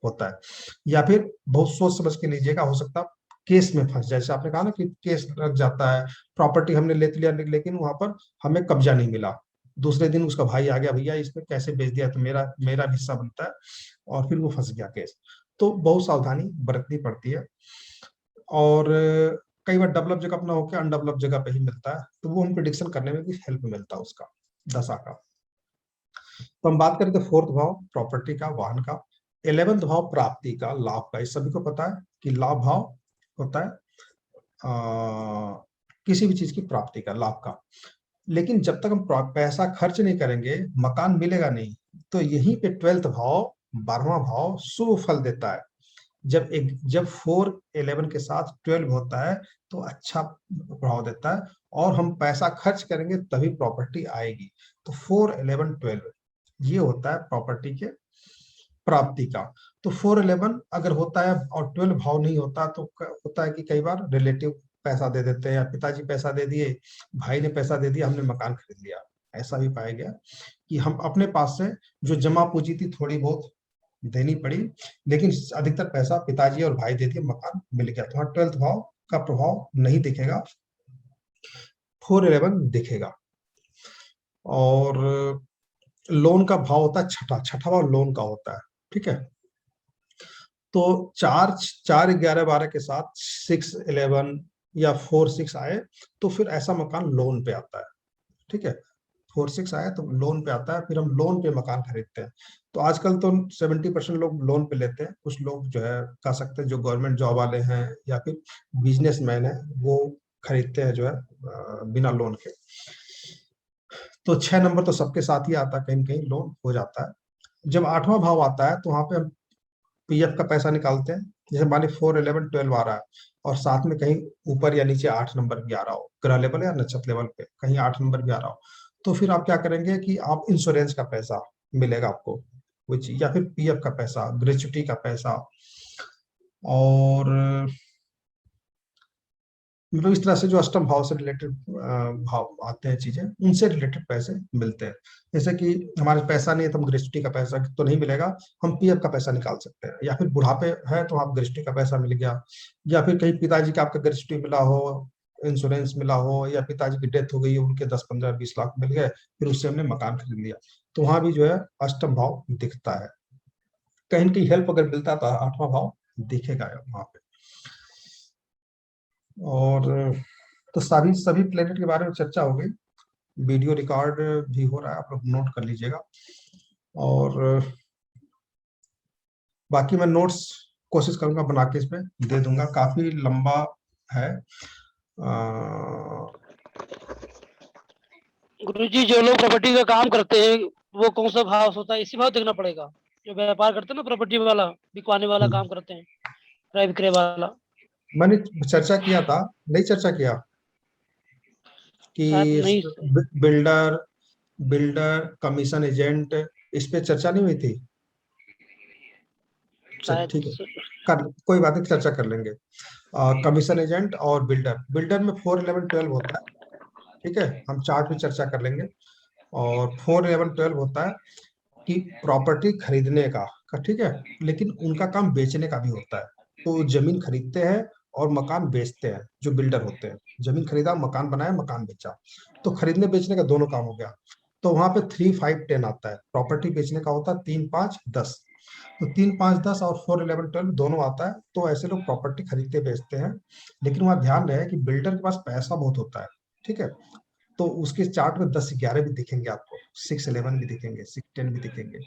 होता है। या फिर बहुत सोच समझ के लीजिएगा, हो सकता है केस में फंस जाए, जैसे आपने कहा ना कि केस लग जाता है, प्रॉपर्टी हमने ले लिया लेकिन वहां पर हमें कब्जा नहीं मिला, दूसरे दिन उसका भाई आ गया, भैया इसने कैसे बेच दिया, तो मेरा मेरा हिस्सा बनता है, और फिर वो फंस गया केस। तो बहुत सावधानी बरतनी पड़ती है, और कई बार डेवलप जगह अपना होकर अनडेवलप जगह पे ही मिलता है, तो वो हम प्रिडिक्शन करने में भी हेल्प मिलता है उसका दशा का। तो हम बात करें तो 4th भाव प्रॉपर्टी का, वाहन का, 11th भाव प्राप्ति का, लाभ का। इस सभी को पता है कि लाभ भाव होता है किसी भी चीज की प्राप्ति का, लाभ का। लेकिन जब तक हम पैसा खर्च नहीं करेंगे, मकान मिलेगा नहीं। तो यहीं पे 12th भाव, 12वां भाव शुभ फल देता है। जब 4-11 के साथ 12 होता है तो अच्छा प्रभाव देता है, और हम पैसा खर्च करेंगे तभी प्रॉपर्टी आएगी। तो 4-11-12 ये होता है प्रॉपर्टी के प्राप्ति का। तो 4-11 अगर होता है और 12 भाव नहीं होता, तो होता है कि कई बार रिलेटिव पैसा दे देते हैं, या पिताजी पैसा दे दिए, भाई ने पैसा दे दिया, हमने मकान खरीद लिया। ऐसा भी पाया गया कि हम अपने पास से जो जमा पूंजी थी थोड़ी बहुत देनी पड़ी, लेकिन अधिकतर पैसा पिताजी और भाई दे दिए, मकान मिल गया। तो 12th भाव का प्रभाव नहीं दिखेगा, 4-11 दिखेगा। और लोन का भाव होता है छठा भाव लोन का होता है, ठीक है। तो 4-11-12 के साथ 6-11 या 4-6 आए तो फिर ऐसा मकान लोन पे आता है, ठीक है। 4-6 आए तो लोन पे आता है, फिर हम लोन पे मकान खरीदते हैं। तो आजकल तो 70% लोग लोन पे लेते हैं, कुछ लोग जो है कह सकते हैं जो गवर्नमेंट जॉब वाले हैं या फिर बिजनेसमैन है, वो खरीदते हैं जो है बिना लोन के। तो 6 नंबर तो सबके साथ ही आता है, कहीं कहीं लोन हो जाता है। जब 8वां भाव आता है तो वहां पे हम पीएफ का पैसा निकालते हैं, जैसे मान ली 4, 11, 12 आ रहा है और साथ में कहीं ऊपर या नीचे 8 नंबर भी आ रहा हो, ग्रह लेवल या नक्षत्र लेवल पे कहीं 8 नंबर भी आ रहा हो, तो फिर आप क्या करेंगे कि आप इंश्योरेंस का पैसा मिलेगा आपको, कुछ या फिर पीएफ का पैसा, ग्रेच्युटी का पैसा, और मतलब इस तरह से जो अष्टम भाव से रिलेटेड भाव आते हैं चीजें, उनसे रिलेटेड पैसे मिलते हैं। जैसे कि हमारे पैसा नहीं है तो हम ग्रेच्युटी का पैसा तो नहीं मिलेगा, हम पीएफ का पैसा निकाल सकते हैं, या फिर बुढ़ापे है तो आप ग्रेच्युटी का पैसा मिल गया, या फिर कहीं पिताजी का आपका ग्रेच्युटी मिला हो, इंश्योरेंस मिला हो, या पिताजी की डेथ हो गई, उनके 10, 15, 20 लाख मिल गए, फिर उससे हमने मकान खरीद लिया, तो वहां भी जो है अष्टम भाव दिखता है। कहीं की हेल्प अगर मिलता है तो 8वां भाव दिखेगा वहां पे। और तो सभी प्लेनेट के बारे में चर्चा हो गई, वीडियो रिकॉर्ड भी हो रहा है, आप लोग नोट कर लीजिएगा। और बाकी मैं नोट्स कोशिश करूंगा बना के इस पे दे दूंगा, काफी लंबा है। गुरुजी जो लोग प्रॉपर्टी का काम करते हैं वो कौन सा भाव होता है, इसी भाव देखना पड़ेगा। जो व्यापार करते हैं ना, प्रॉपर्टी वाला, बिकवाने वाला काम करते हैं, क्रय विक्रय वाला। मैंने चर्चा किया था, नहीं चर्चा किया कि बिल्डर कमीशन एजेंट, इस पे चर्चा नहीं हुई थी? ठीक है, कोई बात नहीं, चर्चा कर लेंगे। कमीशन एजेंट और बिल्डर में 4, 11, 12 होता है, ठीक है, हम चार्ट पे चर्चा कर लेंगे। और 4, 11, 12 होता है कि प्रॉपर्टी खरीदने का, ठीक है, लेकिन उनका काम बेचने का भी होता है। तो जमीन खरीदते हैं और मकान बेचते हैं, जो बिल्डर होते हैं। जमीन खरीदा, मकान बनाया, मकान बेचा, तो खरीदने बेचने का दोनों काम हो गया। तो वहां पे 3, 5, 10 आता है, प्रॉपर्टी बेचने का होता है 3, 5, 10। तो 3, 5, 10 और 4, 11, 12 दोनों आता है। तो ऐसे लोग प्रॉपर्टी खरीदते बेचते हैं, लेकिन वहां ध्यान रहे कि बिल्डर के पास पैसा बहुत होता है, ठीक है। तो उसके चार्ट में 10, 11 भी दिखेंगे आपको, 6, 11 भी दिखेंगे, 6, 10 भी दिखेंगे।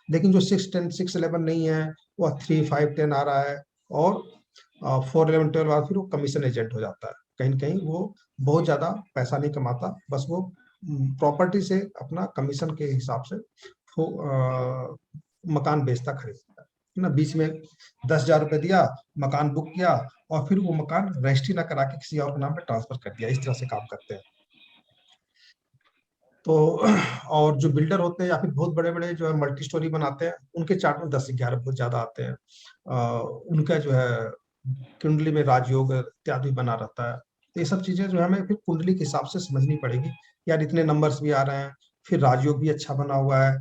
लेकिन जो 6, 10, 6, 11 नहीं है, वह 3, 5, 10 आ रहा है, और 4, 11, 12 बाद फिर वो कमीशन एजेंट हो जाता है। कहीं कहीं वो बहुत ज्यादा पैसा नहीं कमाता, बस वो प्रॉपर्टी से अपना कमीशन के हिसाब से वो मकान बेचता खरीदता है ना। बीच में 10,000 रुपए दिया, मकान बुक किया, और फिर वो मकान रजिस्ट्री ना करा के किसी और के नाम पे ट्रांसफर कर दिया। इस तरह से काम करते हैं। तो और जो बिल्डर होते हैं या फिर बहुत बड़े बड़े जो है मल्टी स्टोरी बनाते हैं, उनके चार्ट में 10 से 11 बहुत ज्यादा आते हैं। उनका जो है कुंडली में राजयोग इत्यादि बना रहता है। तो ये सब चीजें जो है हमें फिर कुंडली के हिसाब से समझनी पड़ेगी, यार इतने नंबर्स भी आ रहे हैं, फिर राजयोग भी अच्छा बना हुआ है,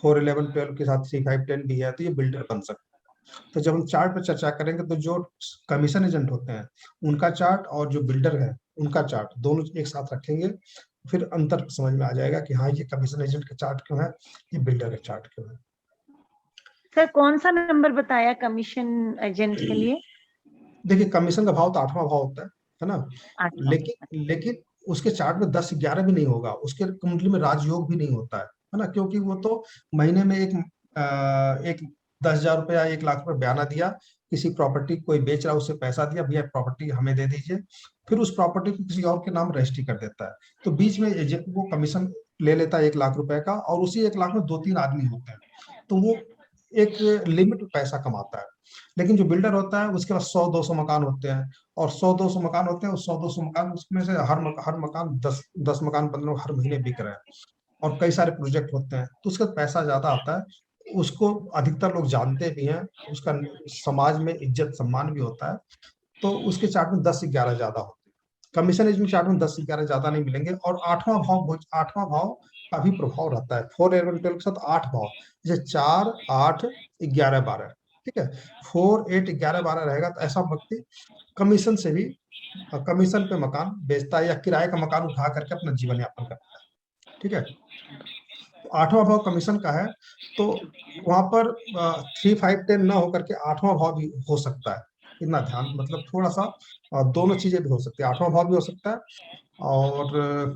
4, 11, 12 के साथ 3, 5, 10 भी है, तो ये बिल्डर बन सकता है। तो जब हम चार्ट पर चर्चा करेंगे तो जो कमीशन एजेंट होते हैं उनका चार्ट और जो बिल्डर है उनका चार्ट दोनों एक साथ रखेंगे, फिर अंतर समझ में आ जाएगा कि हाँ ये कमीशन एजेंट का चार्ट क्यों है, ये बिल्डर का चार्ट क्यों है। सर कौन सा नंबर बताया कमीशन एजेंट के लिए? देखिए कमीशन का भाव तो 8वां भाव होता है ना, लेकिन उसके चार्ट में 10, 11 भी नहीं होगा, उसके कुंडली में राजयोग भी नहीं होता है ना, क्योंकि वो तो महीने में एक 10,000 रुपया, 1 लाख रुपया बयाना दिया, किसी प्रॉपर्टी कोई बेच रहा है उससे पैसा दिया, भैया प्रॉपर्टी हमें दे दीजिए, फिर उस प्रॉपर्टी को किसी और के नाम रजिस्ट्री कर देता है। तो बीच में एजेंट वो कमीशन ले लेता है 1 लाख रुपए का, और उसी 1 लाख में 2-3 आदमी होते हैं, तो वो एक लिमिट पैसा कमाता है। लेकिन जो बिल्डर होता है उसके पास 100-200 मकान होते हैं, और 100-200 मकान होते हैं, उस 100-200 मकान उसमें से हर मकान 10 मकान 15 हर महीने बिक रहे हैं, और कई सारे प्रोजेक्ट होते हैं, तो उसका पैसा ज्यादा आता है। उसको अधिकतर लोग जानते भी हैं, उसका समाज में इज्जत सम्मान भी होता है, तो उसके चार्ट में 10 से 11 ज्यादा होते हैं। कमीशन एजेंट चार्ट में 10 से 11 ज्यादा नहीं मिलेंगे। और 8वां भाव का भी प्रभाव रहता है, 4, 11, 12 के साथ 8 भाव, जैसे 4, 8, 11, 12, ठीक है, 4, 8, 11, 12 रहेगा, तो ऐसा व्यक्ति कमीशन से भी, कमीशन पे मकान बेचता है या किराए का मकान उठा करके अपना जीवन यापन करता है, ठीक है। 8वां भाव कमीशन का है, तो वहां पर 3, 5, 10 ना होकर के 8वां भाव भी हो सकता है। इतना ध्यान, मतलब थोड़ा सा दोनों चीजें भी हो सकती है, 8वां भाव भी हो सकता है, और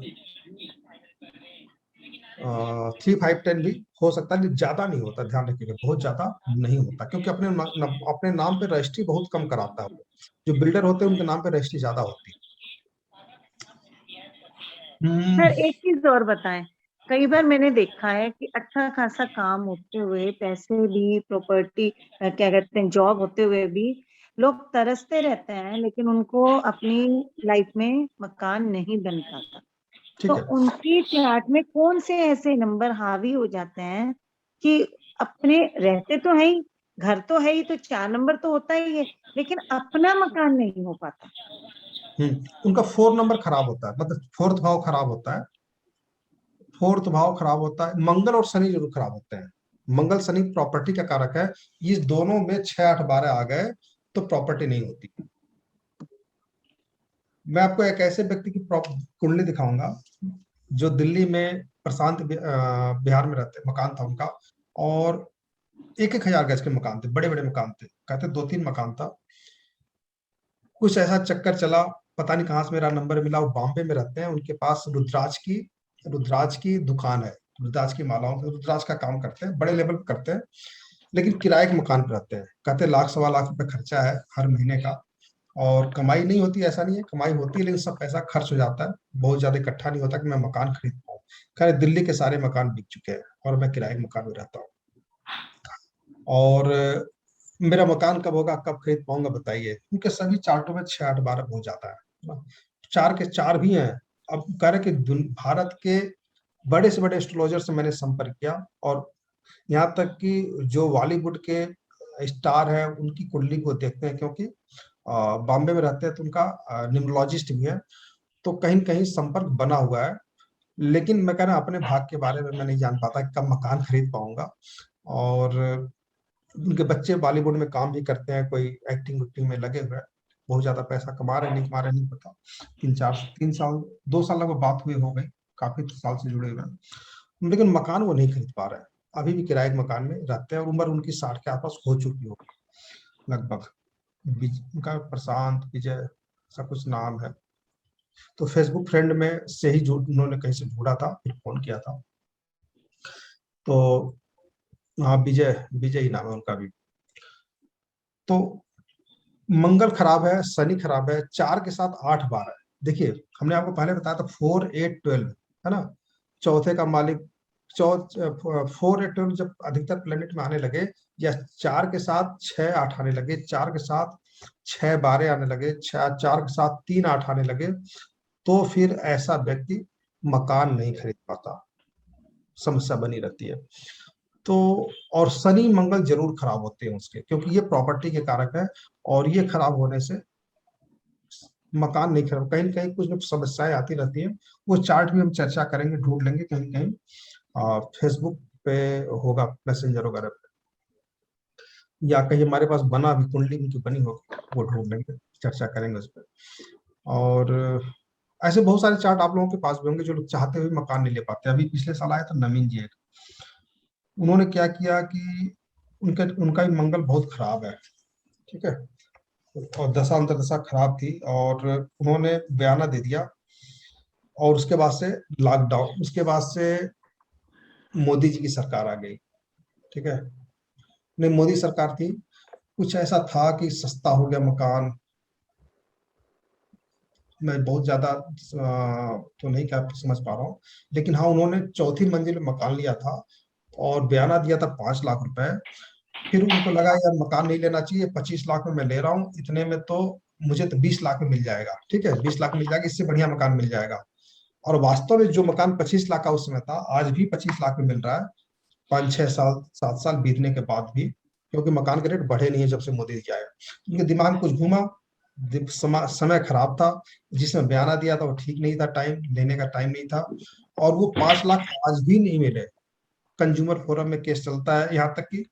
3, 5, 10 भी हो सकता है, लेकिन ज्यादा नहीं होता, ध्यान रखिएगा, बहुत ज्यादा नहीं होता, क्योंकि अपने नाम पे रजिस्ट्री बहुत कम कराता है। जो बिल्डर होते हैं उनके नाम पे रजिस्ट्री ज्यादा होती है। सर एक चीज और बताएं, कई बार मैंने देखा है कि अच्छा खासा काम होते हुए, पैसे भी, प्रॉपर्टी क्या कहते हैं, जॉब होते हुए भी लोग तरसते रहते हैं, लेकिन उनको अपनी लाइफ में मकान नहीं बन पाता। ठीक तो है। उनकी चार्ट में कौन से ऐसे नंबर हावी हो जाते हैं कि अपने रहते तो है ही, घर तो है ही, तो 4 नंबर तो होता ही है, लेकिन अपना मकान नहीं हो पाता। उनका 4 नंबर खराब होता है, मतलब फोर्थ भाव खराब होता है। फोर्थ भाव खराब होता है, मंगल और शनि जरूर खराब होते हैं। मंगल शनि प्रॉपर्टी का कारक है, ये दोनों में 6 8 12 आ गए तो प्रॉपर्टी नहीं होती। मैं आपको एक ऐसे व्यक्ति की कुंडली दिखाऊंगा जो दिल्ली में प्रशांत बिहार में रहते, मकान था उनका, और 1-1 हजार गज के मकान थे, बड़े बड़े मकान थे, कहते 2-3 मकान था। कुछ ऐसा चक्कर चला, पता नहीं कहाँ से मेरा नंबर मिला, वो बॉम्बे में रहते हैं, उनके पास रुद्राज की दुकान है, रुद्राज की मालाओं की, रुद्राज का काम करते हैं, बड़े लेवल पे करते हैं, लेकिन किराए के मकान पे रहते हैं। कहते 1-1.25 लाख रुपए खर्चा है हर महीने का, और कमाई नहीं होती, ऐसा नहीं है, कमाई होती है, लेकिन सब पैसा खर्च हो जाता है, बहुत ज्यादा इकट्ठा नहीं होता कि मैं मकान खरीद पाऊँ। खैर दिल्ली के सारे मकान बिक चुके हैं और मैं किराए के मकान में रहता हूँ, और मेरा मकान कब होगा, कब खरीद पाऊंगा बताइए। उनके सभी चार्टों में 6 8 12 हो जाता है ना। 4 के 4 भी हैं। अब कह रहे कि भारत के बड़े से बड़े एस्ट्रोलॉजर से मैंने संपर्क किया, और यहाँ तक कि जो बॉलीवुड के स्टार है उनकी कुंडली को देखते हैं, क्योंकि बॉम्बे में रहते हैं तो उनका न्यूमरोलॉजिस्ट भी है, तो कहीं न कहीं संपर्क बना हुआ है। लेकिन मैं कह रहा अपने भाग के बारे में मैं नहीं जान पाता कि कब मकान खरीद पाऊंगा। और उनके बच्चे बॉलीवुड में काम भी करते हैं, कोई एक्टिंग उक्टिंग में लगे हुए हैं, बहुत ज्यादा पैसा कमा रहे नहीं कमा रहे नहीं पता। 3 साल 2 साल लगभग बात हुए हो गई, काफी साल से जुड़े हुए हैं, लेकिन मकान वो नहीं खरीद पा रहे हैं। अभी भी किराए के मकान में रहते हैं, और उम्र उनकी 60 के आसपास हो चुकी होगी लगभग। उनका प्रशांत विजय सब कुछ नाम है। तो फेसबुक फ्रेंड में से ही उन्होंने कहीं से ढूंढा था, फिर फोन किया था। तो हाँ, विजय विजय ही नाम है उनका भी। तो मंगल खराब है, शनि खराब है, 4 के साथ 8 12 है। देखिए हमने आपको पहले बताया था 4 8 12 है ना, चौथे का मालिक 4 8 12 जब अधिकतर प्लेनेट में आने लगे, या 4 के साथ 6 8 आने लगे, 4 के साथ 6 12 आने लगे, 4 के साथ 3 8 आने लगे, तो फिर ऐसा व्यक्ति मकान नहीं खरीद पाता, समस्या बनी रहती है। तो और शनि मंगल जरूर खराब होते हैं उसके, क्योंकि ये प्रॉपर्टी के कारक है, और ये खराब होने से मकान नहीं खराब, कहीं कहीं कुछ न कुछ समस्याएं आती रहती हैं। वो चार्ट भी हम चर्चा करेंगे, ढूंढ लेंगे कहीं कहीं फेसबुक पे होगा, मैसेंजर वगैरह पे, या कहीं हमारे पास बना भी कुंडली उनकी बनी होगी, वो ढूंढ लेंगे, चर्चा करेंगे उस पर। और ऐसे बहुत सारे चार्ट आप लोगों के पास भी होंगे जो लोग चाहते हुए मकान नहीं ले पाते। अभी पिछले साल आया था नवीन जी, उन्होंने क्या किया कि उनका भी मंगल बहुत खराब है, ठीक है, और दशा अंतर्दशा खराब थी, और उन्होंने बयाना दे दिया, और उसके बाद से लॉकडाउन, उसके बाद से मोदी जी की सरकार आ गई, ठीक है। नहीं, मोदी सरकार थी, कुछ ऐसा था कि सस्ता हो गया मकान, मैं बहुत ज्यादा तो नहीं क्या समझ पा रहा हूँ, लेकिन हाँ उन्होंने चौथी मंजिल में मकान लिया था, और बयाना दिया था 5 लाख रुपए। फिर उनको लगा यार मकान नहीं लेना चाहिए, 25 लाख में मैं ले रहा हूँ, इतने में तो मुझे तो 20 लाख में मिल जाएगा, ठीक है, 20 लाख मिल जाएगा, इससे बढ़िया मकान मिल जाएगा। और वास्तव में जो मकान 25 लाख का उस समय था, आज भी 25 लाख में मिल रहा है, 5 6 साल 7 साल बीतने के बाद भी, क्योंकि मकान के रेट बढ़े नहीं है जब से मोदी जी आए। उनके दिमाग में कुछ घूमा, समय खराब था, जिसमें बयाना दिया था वो ठीक नहीं था, टाइम लेने का टाइम नहीं था, और वो 5 लाख आज भी नहीं मिले। कंज्यूमर फोरम में केस चलता है, यहाँ तक कि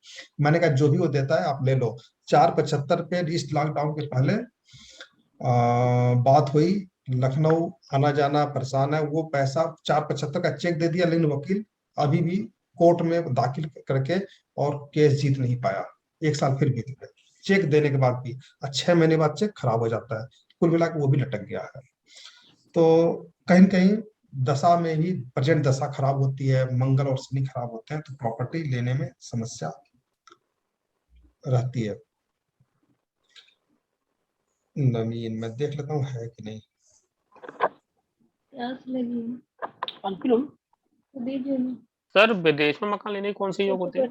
मैंने कहा जो भी वो देता है आप ले लो। 475 पे इस लॉकडाउन के पहले बात हुई, लखनऊ आना जाना परेशान है, वो पैसा 475 का चेक दे दिया, लेकिन वकील अभी भी कोर्ट में दाखिल करके और केस जीत नहीं पाया। 1 साल फिर बीत गया चेक देने के बाद भी, 6 महीने बाद चेक खराब हो जाता है, कुल मिलाकर वो भी लटक गया है। तो कहीं कहीं दशा में भी, प्रेजेंट दशा खराब होती है, मंगल और शनि खराब होते हैं, तो प्रॉपर्टी लेने में समस्या रहती है। नवीन मैं देख लेता हूँ है कि नहीं। प्यास लगी 5 किलो सर विदेश में मकान लेने की कौन सी योग होती है?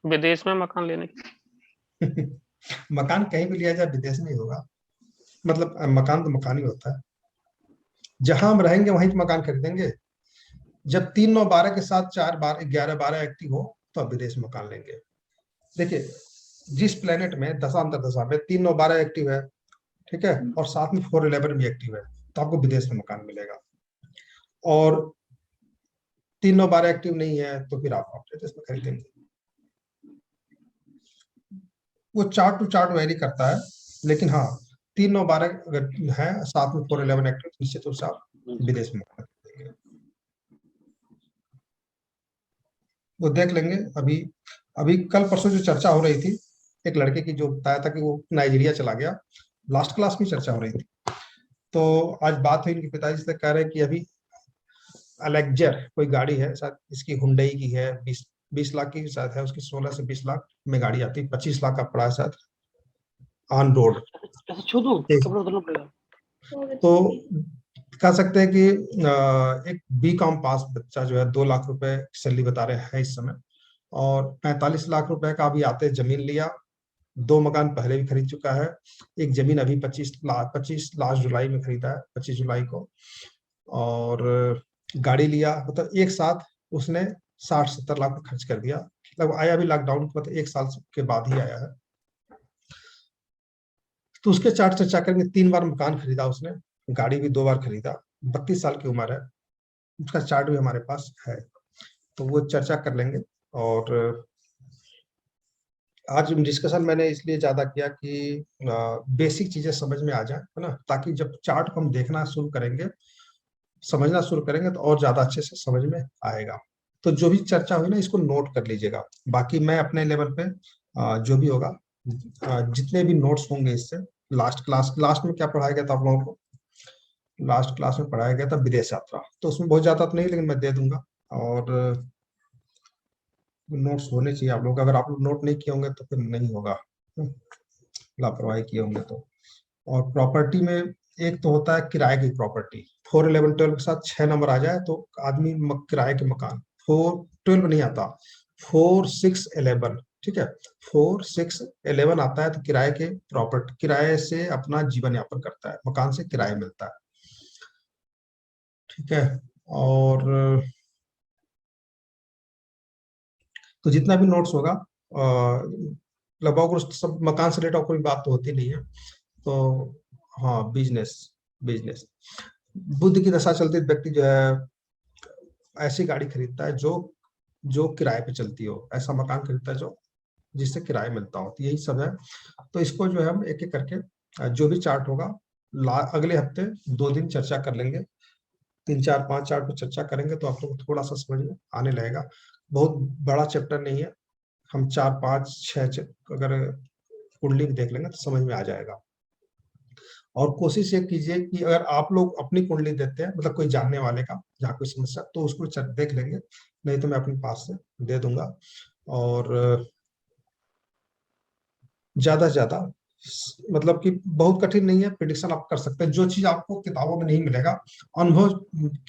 विदेश में मकान लेने की? मकान कहीं भी लिया जाए विदेश में ही होगा। मतलब मकान तो मकान ही होता है, जहां हम रहेंगे वहीं मकान खरीदेंगे। जब 3 9 12 के साथ 4 12 11 12 एक्टिव हो तो आप विदेश में मकान लेंगे। देखिए जिस प्लेनेट में दशांतर दशा में 3 9 12 एक्टिव है, ठीक है, और साथ में 4 11 भी एक्टिव है, तो आपको विदेश में मकान मिलेगा। और 3 9 12 एक्टिव नहीं है तो फिर आप अपने देश में खरीदेंगे। वो चार्ट टू चार्ट वेरी करता है, लेकिन हाँ 3 9 12 अगर है साथ में 4 11 एक्टिव, निश्चित रूप से आप विदेश में मकान खरीदेंगे। वो देख लेंगे। अभी कल परसों जो चर्चा हो रही थी, एक लड़के की जो बताया था कि वो नाइजीरिया चला गया, लास्ट क्लास में चर्चा हो रही थी। तो आज बात हुई, इनके पिताजी से कह रहे हैं कि अभी अलेक्जर कोई गाड़ी है, शायद इसकी हुंडई की है, 20 लाख की शायद है उसकी, 16 से 20 लाख में गाड़ी आती है, 25 लाख का पड़ा है शायद ऑन रोड। तो कह सकते हैं कि एक B.Com पास बच्चा जो है 2 लाख रुपए सैलरी बता रहे हैं इस समय, और 45 लाख रुपए का अभी आते जमीन लिया, 2 मकान पहले भी खरीद चुका है, एक जमीन अभी 25 लास्ट जुलाई में खरीदा है, 25 जुलाई को, और गाड़ी लिया। मतलब एक साथ उसने 60-70 लाख का खर्च कर दिया। मतलब आया भी लॉकडाउन के मतलब 1 साल के बाद ही आया है। तो उसके चार्ट चर्चा करेंगे। 3 बार मकान खरीदा उसने, गाड़ी भी 2 बार खरीदा, 32 साल की उम्र है, उसका चार्ट भी हमारे पास है, तो वो चर्चा कर लेंगे। और आज डिस्कशन मैंने इसलिए ज्यादा किया कि बेसिक चीजें समझ में आ जाए, है ना, ताकि जब चार्ट को हम देखना शुरू करेंगे, समझना शुरू करेंगे, तो और ज्यादा अच्छे से समझ में आएगा। तो जो भी चर्चा हुई ना, इसको नोट कर लीजिएगा। बाकी मैं अपने लेवल पे जो भी होगा, जितने भी नोट्स होंगे इससे, लास्ट में क्या पढ़ाया गया था आप लोगों को, लास्ट क्लास में पढ़ाया गया था विदेश यात्रा, तो उसमें बहुत ज्यादा तो नहीं, लेकिन मैं दे दूंगा। और नोट्स होने चाहिए आप लोग, अगर आप लोग नोट नहीं किए होंगे तो फिर नहीं होगा, लापरवाही किए होंगे तो। और प्रॉपर्टी में एक तो होता है किराए की प्रॉपर्टी, 4 11 12 के साथ 6 नंबर आ जाए तो आदमी किराए के मकान, 4 12 नहीं आता, 4 6 11, ठीक है, 4 6 11 आता है, तो किराए के प्रॉपर्टी, किराए से अपना जीवन यापन करता है, मकान से किराया मिलता है, ठीक है। और तो जितना भी नोट्स होगा लगभग सब मकान से रिलेटेड, कोई बात तो होती नहीं है। तो हाँ, बिजनेस बुद्ध की दशा चलती, व्यक्ति जो है ऐसी गाड़ी खरीदता है जो किराए पे चलती हो, ऐसा मकान खरीदता है जो जिससे किराया मिलता हो, तो यही सब है। तो इसको जो है हम एक एक करके जो भी चार्ट होगा अगले हफ्ते 2 दिन चर्चा कर लेंगे, 3 4 5 चार्ट पे चर्चा करेंगे, तो आप लोग को थोड़ा सा समझ में आने लगेगा। बहुत बड़ा चैप्टर नहीं है, हम 4 5 6 अगर कुंडली देख लेंगे तो समझ में आ जाएगा। और कोशिश ये कीजिए कि अगर आप लोग अपनी कुंडली देते हैं, मतलब कोई जानने वाले का जहाँ कोई समस्या, तो उसको देख लेंगे, नहीं तो मैं अपने पास से दे दूंगा। और ज्यादा से ज्यादा मतलब कि बहुत कठिन नहीं है, प्रिडिक्शन आप कर सकते हैं। जो चीज आपको किताबों में नहीं मिलेगा, अनुभव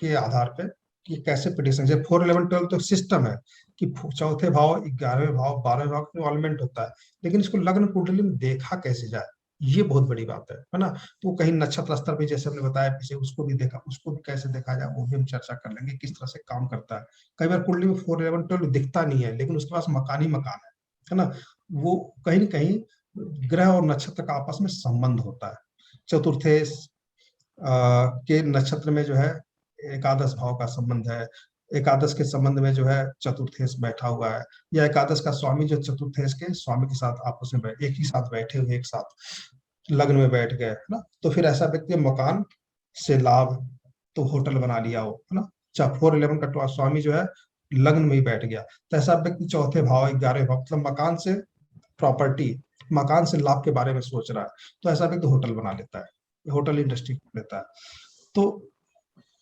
के आधार पे कि कैसे प्रिडिक्शन, जैसे 4 11 12 तो सिस्टम है कि चौथे भाव, 11वें भाव, 12वें भाव में इन्वॉल्वमेंट होता है, लेकिन इसको लग्न कुंडली में देखा कैसे जाए, ये बहुत बड़ी बात है ना। तो कहीं नक्षत्र स्तर पे जैसे हमने बताया पीछे, उसको भी देखा, उसको भी कैसे देखा जाए, वो भी हम चर्चा कर लेंगे, किस तरह से काम करता है। कई बार कुंडली में 4 11 12 दिखता नहीं है, लेकिन उसके पास मकान ही मकान है ना, वो कहीं न कहीं ग्रह और नक्षत्र का आपस में संबंध होता है। चतुर्थेश के नक्षत्र में जो है एकादश भाव का संबंध है, एकादश के संबंध में जो है चतुर्थेश बैठा हुआ है, या एकादश का स्वामी जो चतुर्थेश के स्वामी के साथ आपस में एक ही साथ बैठे हुए, एक साथ लग्न में बैठ गए, है ना, तो फिर ऐसा व्यक्ति मकान से लाभ, तो होटल बना लिया हो, है ना। 4 11 का स्वामी जो है लग्न में ही बैठ गया, तो ऐसा व्यक्ति चौथे भाव, 11वें भाव, मतलब मकान से प्रॉपर्टी, मकान से लाभ के बारे में सोच रहा है, तो ऐसा व्यक्ति होटल बना लेता है, होटल इंडस्ट्री लेता है। तो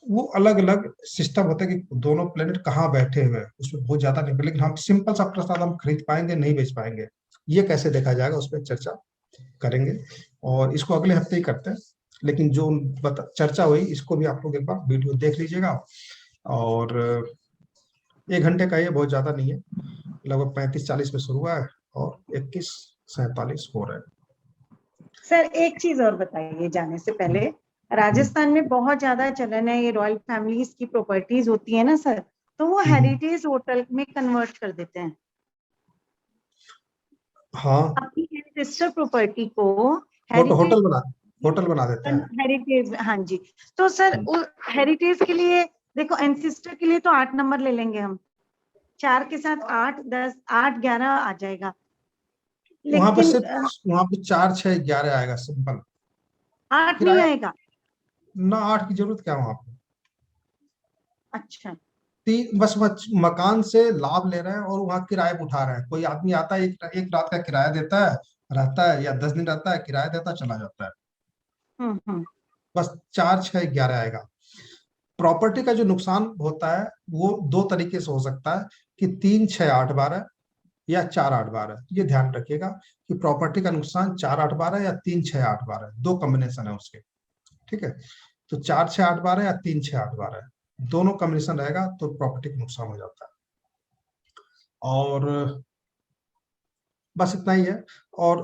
वो अलग अलग सिस्टम होता है कि दोनों प्लेनेट कहाँ बैठे हुए हैं, उसमें बहुत ज्यादा नहीं, लेकिन हम सिंपल सा प्रसाद हम खरीद पाएंगे, नहीं बेच पाएंगे, ये कैसे देखा जाएगा उस पर चर्चा करेंगे, और इसको अगले हफ्ते ही करते हैं। लेकिन जो चर्चा हुई इसको भी आप लोग एक बार वीडियो देख लीजिएगा, और 1 घंटे का ये बहुत ज्यादा नहीं है, लगभग 35-40 में शुरू हुआ है और 21-47 हो रहे हैं। सर एक चीज और बताइए जाने से पहले, राजस्थान में बहुत ज्यादा चलन है, ये रॉयल फैमिलीज की प्रॉपर्टीज होती है ना सर, तो वो हेरिटेज होटल में कन्वर्ट कर देते हैं हाँ, अपनी एंसेस्टर प्रॉपर्टी को, होटल बना देते हैं। हेरिटेज। हाँ जी, तो सर हेरिटेज के लिए देखो, एंसेस्टर के लिए तो 8 नंबर ले लेंगे हम, 4 के साथ 8, 10, 8, 11 आ जाएगा, वहां पर लेकिन सिर्फ वहां पे 4, 6, 11 आएगा सिंपल। 8 नहीं आएगा। ना 8 की जरूरत क्या वहां पे? अच्छा, बस मकान से लाभ ले रहे हैं और वहाँ किराए पे उठा रहे हैं। कोई आदमी आता है, एक रात का किराया देता है, रहता है, या 10 दिन रहता है, किराया देता है, चला जाता है। बस 4, 6, 11 आएगा। प्रॉपर्टी का जो नुकसान होता है वो 2 तरीके से हो सकता है कि 3, 6, 8, 12 या 4, 8, 12। ये ध्यान रखिएगा कि प्रॉपर्टी का नुकसान 4, 8, 12 या 3, 6, 8, 12, 2 कॉम्बिनेशन है उसके। ठीक है, तो 4, 6, 8, 12 या 3, 6, 8, 12 दोनों कॉम्बिनेशन रहेगा तो प्रॉपर्टी का नुकसान हो जाता है। और बस इतना ही है। और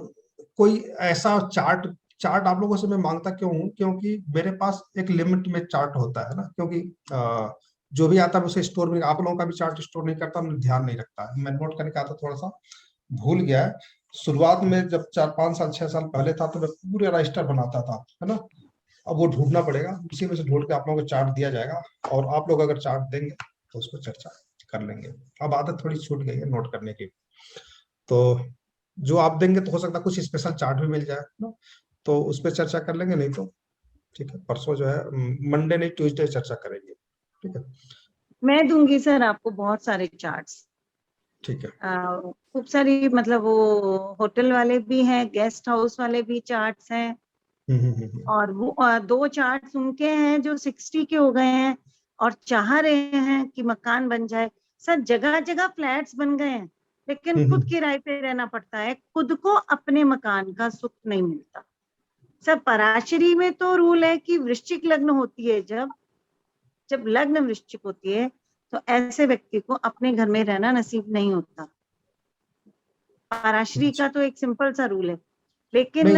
कोई ऐसा चार्ट आप लोगों से मैं मांगता क्यों हूँ, क्योंकि मेरे पास एक लिमिट में चार्ट होता है ना, क्योंकि जो भी आता है उसे स्टोर में, आप लोगों का भी चार्ट स्टोर नहीं करता, मैं ध्यान नहीं रखता, मैं नोट करने का आता, थोड़ा सा भूल गया है। शुरुआत में जब 4, 5 साल 6 साल पहले था तो मैं पूरे रजिस्टर बनाता था, है ना। अब वो ढूंढना पड़ेगा, उसी में से ढूंढ के आप लोगों को चार्ट दिया जाएगा, और आप लोग अगर चार्ट देंगे तो उसको चर्चा कर लेंगे। अब आदत थोड़ी छूट गई है नोट करने की, तो जो आप देंगे तो हो सकता है कुछ स्पेशल चार्ट भी मिल जाए ना, तो उस पर चर्चा कर लेंगे। नहीं तो ठीक है, परसों जो है मंडे नहीं ट्यूसडे चर्चा करेंगे। ठीक है, मैं दूंगी सर आपको बहुत सारे चार्ट्स। ठीक है। खूब सारी, मतलब वो होटल वाले भी हैं, गेस्ट हाउस वाले भी चार्ट्स हैं, और वो 2 चार्ट्स उनके हैं जो 60 के हो गए हैं और चाह रहे हैं कि मकान बन जाए। सर जगह जगह फ्लैट्स बन गए हैं, लेकिन खुद किराए पे रहना पड़ता है, खुद को अपने मकान का सुख नहीं मिलता। सर पराशरी में तो रूल है कि वृश्चिक लग्न होती है, जब लग्न वृश्चिक होती है तो ऐसे व्यक्ति को अपने घर में रहना नसीब नहीं होता। पराशरी का तो एक सिंपल सा रूल है, लेकिन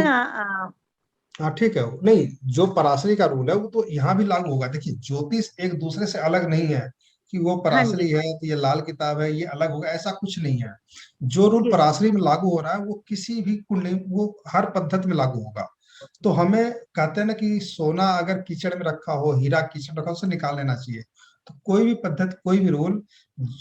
हाँ ठीक है, नहीं जो पराशरी का रूल है वो तो यहाँ भी लागू होगा। देखिए ज्योतिष एक दूसरे से अलग नहीं है कि वो पराशरी है तो ये लाल किताब है ये अलग होगा, ऐसा कुछ नहीं है। जो रूल पराशरी में लागू हो रहा है वो किसी भी कुंडली, वो हर पद्धति में लागू होगा। तो हमें कहते हैं ना कि सोना अगर कीचड़ में रखा हो, हीरा कीचड़ में रखा हो, उसे निकाल लेना चाहिए। तो कोई भी पद्धति, कोई भी रूल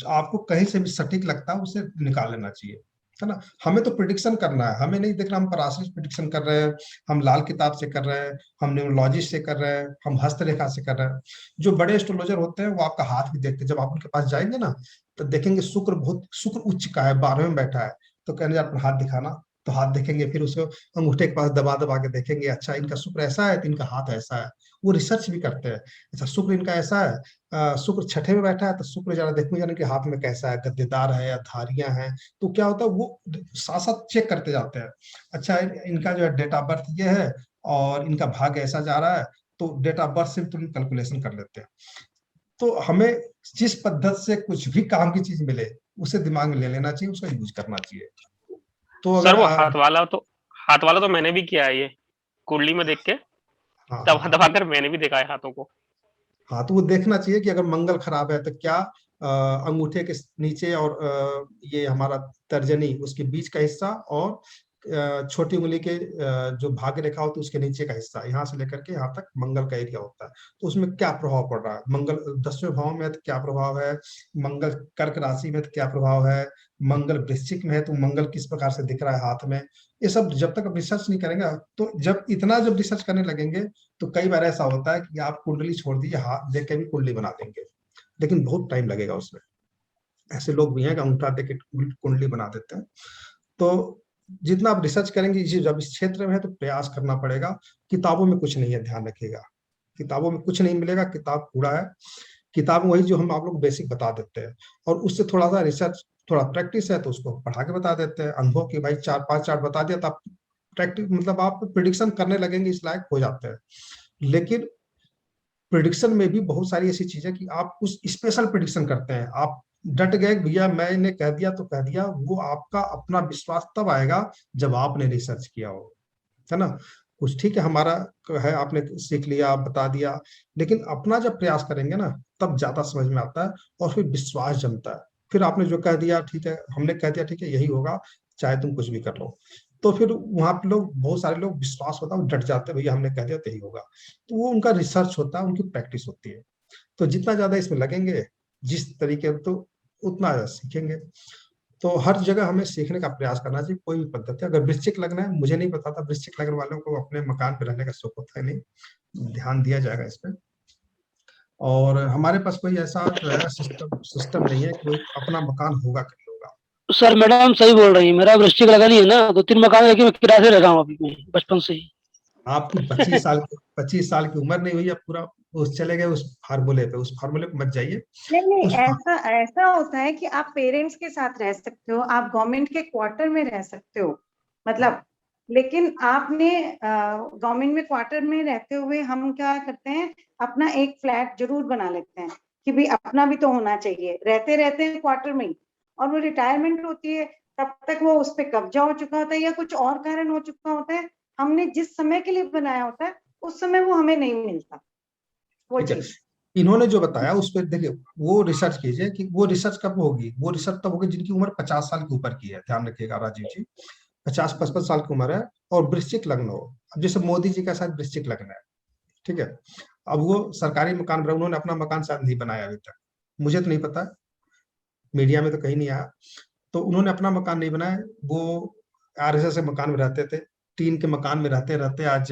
आपको कहीं से भी सटीक लगता है उसे निकाल लेना चाहिए, है ना। हमें तो प्रिडिक्शन करना है, हमें नहीं देखना हम पराशरी प्रिडिक्शन कर रहे हैं, हम लाल किताब से कर रहे हैं, हम न्यूमरोलॉजी से कर रहे हैं, हम हस्तरेखा से कर रहे हैं। जो बड़े एस्ट्रोलॉजर होते हैं वो आपका हाथ भी देखते हैं। जब आप उनके पास जाएंगे ना तो देखेंगे शुक्र उच्च का है, 12वें में बैठा है, तो कहने अपना हाथ दिखाना, तो हाथ देखेंगे, फिर उसको अंगूठे के पास दबा दबा के देखेंगे, अच्छा इनका शुक्र ऐसा है तो इनका हाथ ऐसा है। वो रिसर्च भी करते हैं, अच्छा शुक्र इनका ऐसा है, शुक्र 6ठे में बैठा है तो शुक्र जरा देखूं जाने के हाथ में कैसा है, गद्देदार है या धारियां हैं। तो क्या होता है वो साथ साथ चेक करते जाते हैं, अच्छा इनका जो है डेट ऑफ बर्थ ये है और इनका भाग्य ऐसा जा रहा है, तो डेट ऑफ बर्थ से तुरंत कैलकुलेशन कर लेते हैं। तो हमें जिस पद्धति से कुछ भी काम की चीज मिले उसे दिमाग में ले लेना चाहिए, उसका यूज करना चाहिए। तो सर अगर वो हाथ वाला तो मैंने भी किया है, ये कुंडली में देख के दबा दबा कर मैंने भी देखा है हाथों को। हाँ, तो वो देखना चाहिए कि अगर मंगल खराब है तो क्या अंगूठे के नीचे और ये हमारा तर्जनी उसके बीच का हिस्सा और छोटी उंगली के जो भाग्य रेखा होती है उसके नीचे का हिस्सा, यहाँ से लेकर के यहाँ तक मंगल का एरिया होता है, तो उसमें क्या प्रभाव पड़ रहा है। मंगल 10वें भाव में है तो क्या प्रभाव है, मंगल कर्क राशि में तो क्या प्रभाव है, मंगल वृश्चिक में है तो मंगल किस प्रकार से दिख रहा है हाथ में। ये सब जब तक आप रिसर्च नहीं करेंगे, तो जब रिसर्च करने लगेंगे तो कई बार ऐसा होता है कि आप कुंडली छोड़ दीजिए, हाथ देख के भी कुंडली बना देंगे, लेकिन बहुत टाइम लगेगा उसमें। ऐसे लोग भी हैं कि अंगूठा देख के कुंडली बना देते हैं। तो जितना आप रिसर्च करेंगे जब इस क्षेत्र में है तो प्रयास करना पड़ेगा। किताबों में कुछ नहीं है, ध्यान रखिएगा, किताबों में कुछ नहीं मिलेगा, किताब कूड़ा है। किताब वही जो हम आप लोग बेसिक बता देते हैं, और उससे थोड़ा सा रिसर्च, थोड़ा प्रैक्टिस है तो उसको पढ़ा के बता देते हैं। अनुभव की भाई 4-5 चार्ट बता दिया तो आप प्रैक्टिस, मतलब आप प्रिडिक्शन करने लगेंगे, इस लायक हो जाते हैं। लेकिन प्रिडिक्शन में भी बहुत सारी ऐसी चीजें कि आप कुछ स्पेशल प्रिडिक्शन करते हैं, आप डट गए भैया मैंने कह दिया तो कह दिया, वो आपका अपना विश्वास तब आएगा जब आपने रिसर्च किया हो, है ना। कुछ ठीक है हमारा है, आपने सीख लिया बता दिया, लेकिन अपना जब प्रयास करेंगे ना तब ज्यादा समझ में आता है और फिर विश्वास जमता है। फिर आपने जो कह दिया ठीक है, हमने कह दिया ठीक है यही होगा, चाहे तुम कुछ भी कर लो, तो फिर वहां पे लोग, बहुत सारे लोग विश्वास होता है वो डट जाते हैं, भैया हमने कह दिया तो यही होगा। तो वो उनका रिसर्च होता है, उनकी प्रैक्टिस होती है। तो जितना ज्यादा इसमें लगेंगे जिस तरीके, तो उतना ज्यादा सीखेंगे। तो हर जगह हमें सीखने का प्रयास करना चाहिए, कोई भी पद्धति। अगर वृश्चिक लग्न है, मुझे नहीं पता था, वृश्चिक लग्न वालों को अपने मकान पे रहने का शौक होता है नहीं, ध्यान दिया जाएगा इस पे। और हमारे पास कोई ऐसा जो है सिस्टम नहीं है कि कोई अपना मकान होगा कि नहीं होगा। सर मैडम सही बोल रही है, मेरा वृश्चिक लगा नहीं है ना, 2-3 मकान है कि मैं किराए से रह रहा हूँ अभी मैं बचपन से ही। आपकी 25 साल की उम्र नहीं हुई है, पूरा उस चले गए उस फार्मूले पे, उस फार्मूले पे मत जाइए। नहीं उस ऐसा ऐसा होता है कि आप पेरेंट्स के साथ रह सकते हो, आप गवर्नमेंट के क्वार्टर में रह सकते हो, मतलब, लेकिन आपने गवर्नमेंट में क्वार्टर में रहते हुए हम क्या करते हैं, अपना एक फ्लैट जरूर बना लेते हैं कि भाई अपना भी तो होना चाहिए, रहते रहते हैं क्वार्टर में ही, और वो रिटायरमेंट होती है तब तक वो उस पर कब्जा हो चुका होता है या कुछ और कारण हो चुका होता है, हमने जिस समय के लिए बनाया होता है उस समय वो हमें नहीं मिलता वो ठीक है, चीज। इन्होंने जो बताया उस पर देखिए, वो रिसर्च कीजिए कि वो रिसर्च कब होगी। वो रिसर्च तब होगी जिनकी उम्र 50 साल के ऊपर की है, ध्यान रखिएगा राजीव जी, 50-55 साल की उम्र है और वृश्चिक लग्न हो। अब जैसे मोदी जी का शायद वृश्चिक लग्न है, ठीक है, अब वो सरकारी मकान बना, उन्होंने अपना मकान शायद नहीं बनाया अभी तक, मुझे तो नहीं पता, मीडिया में तो कहीं नहीं आया। तो उन्होंने अपना मकान नहीं बनाया, वो आरएसएस के मकान में रहते थे, टीन के मकान में रहते रहते आज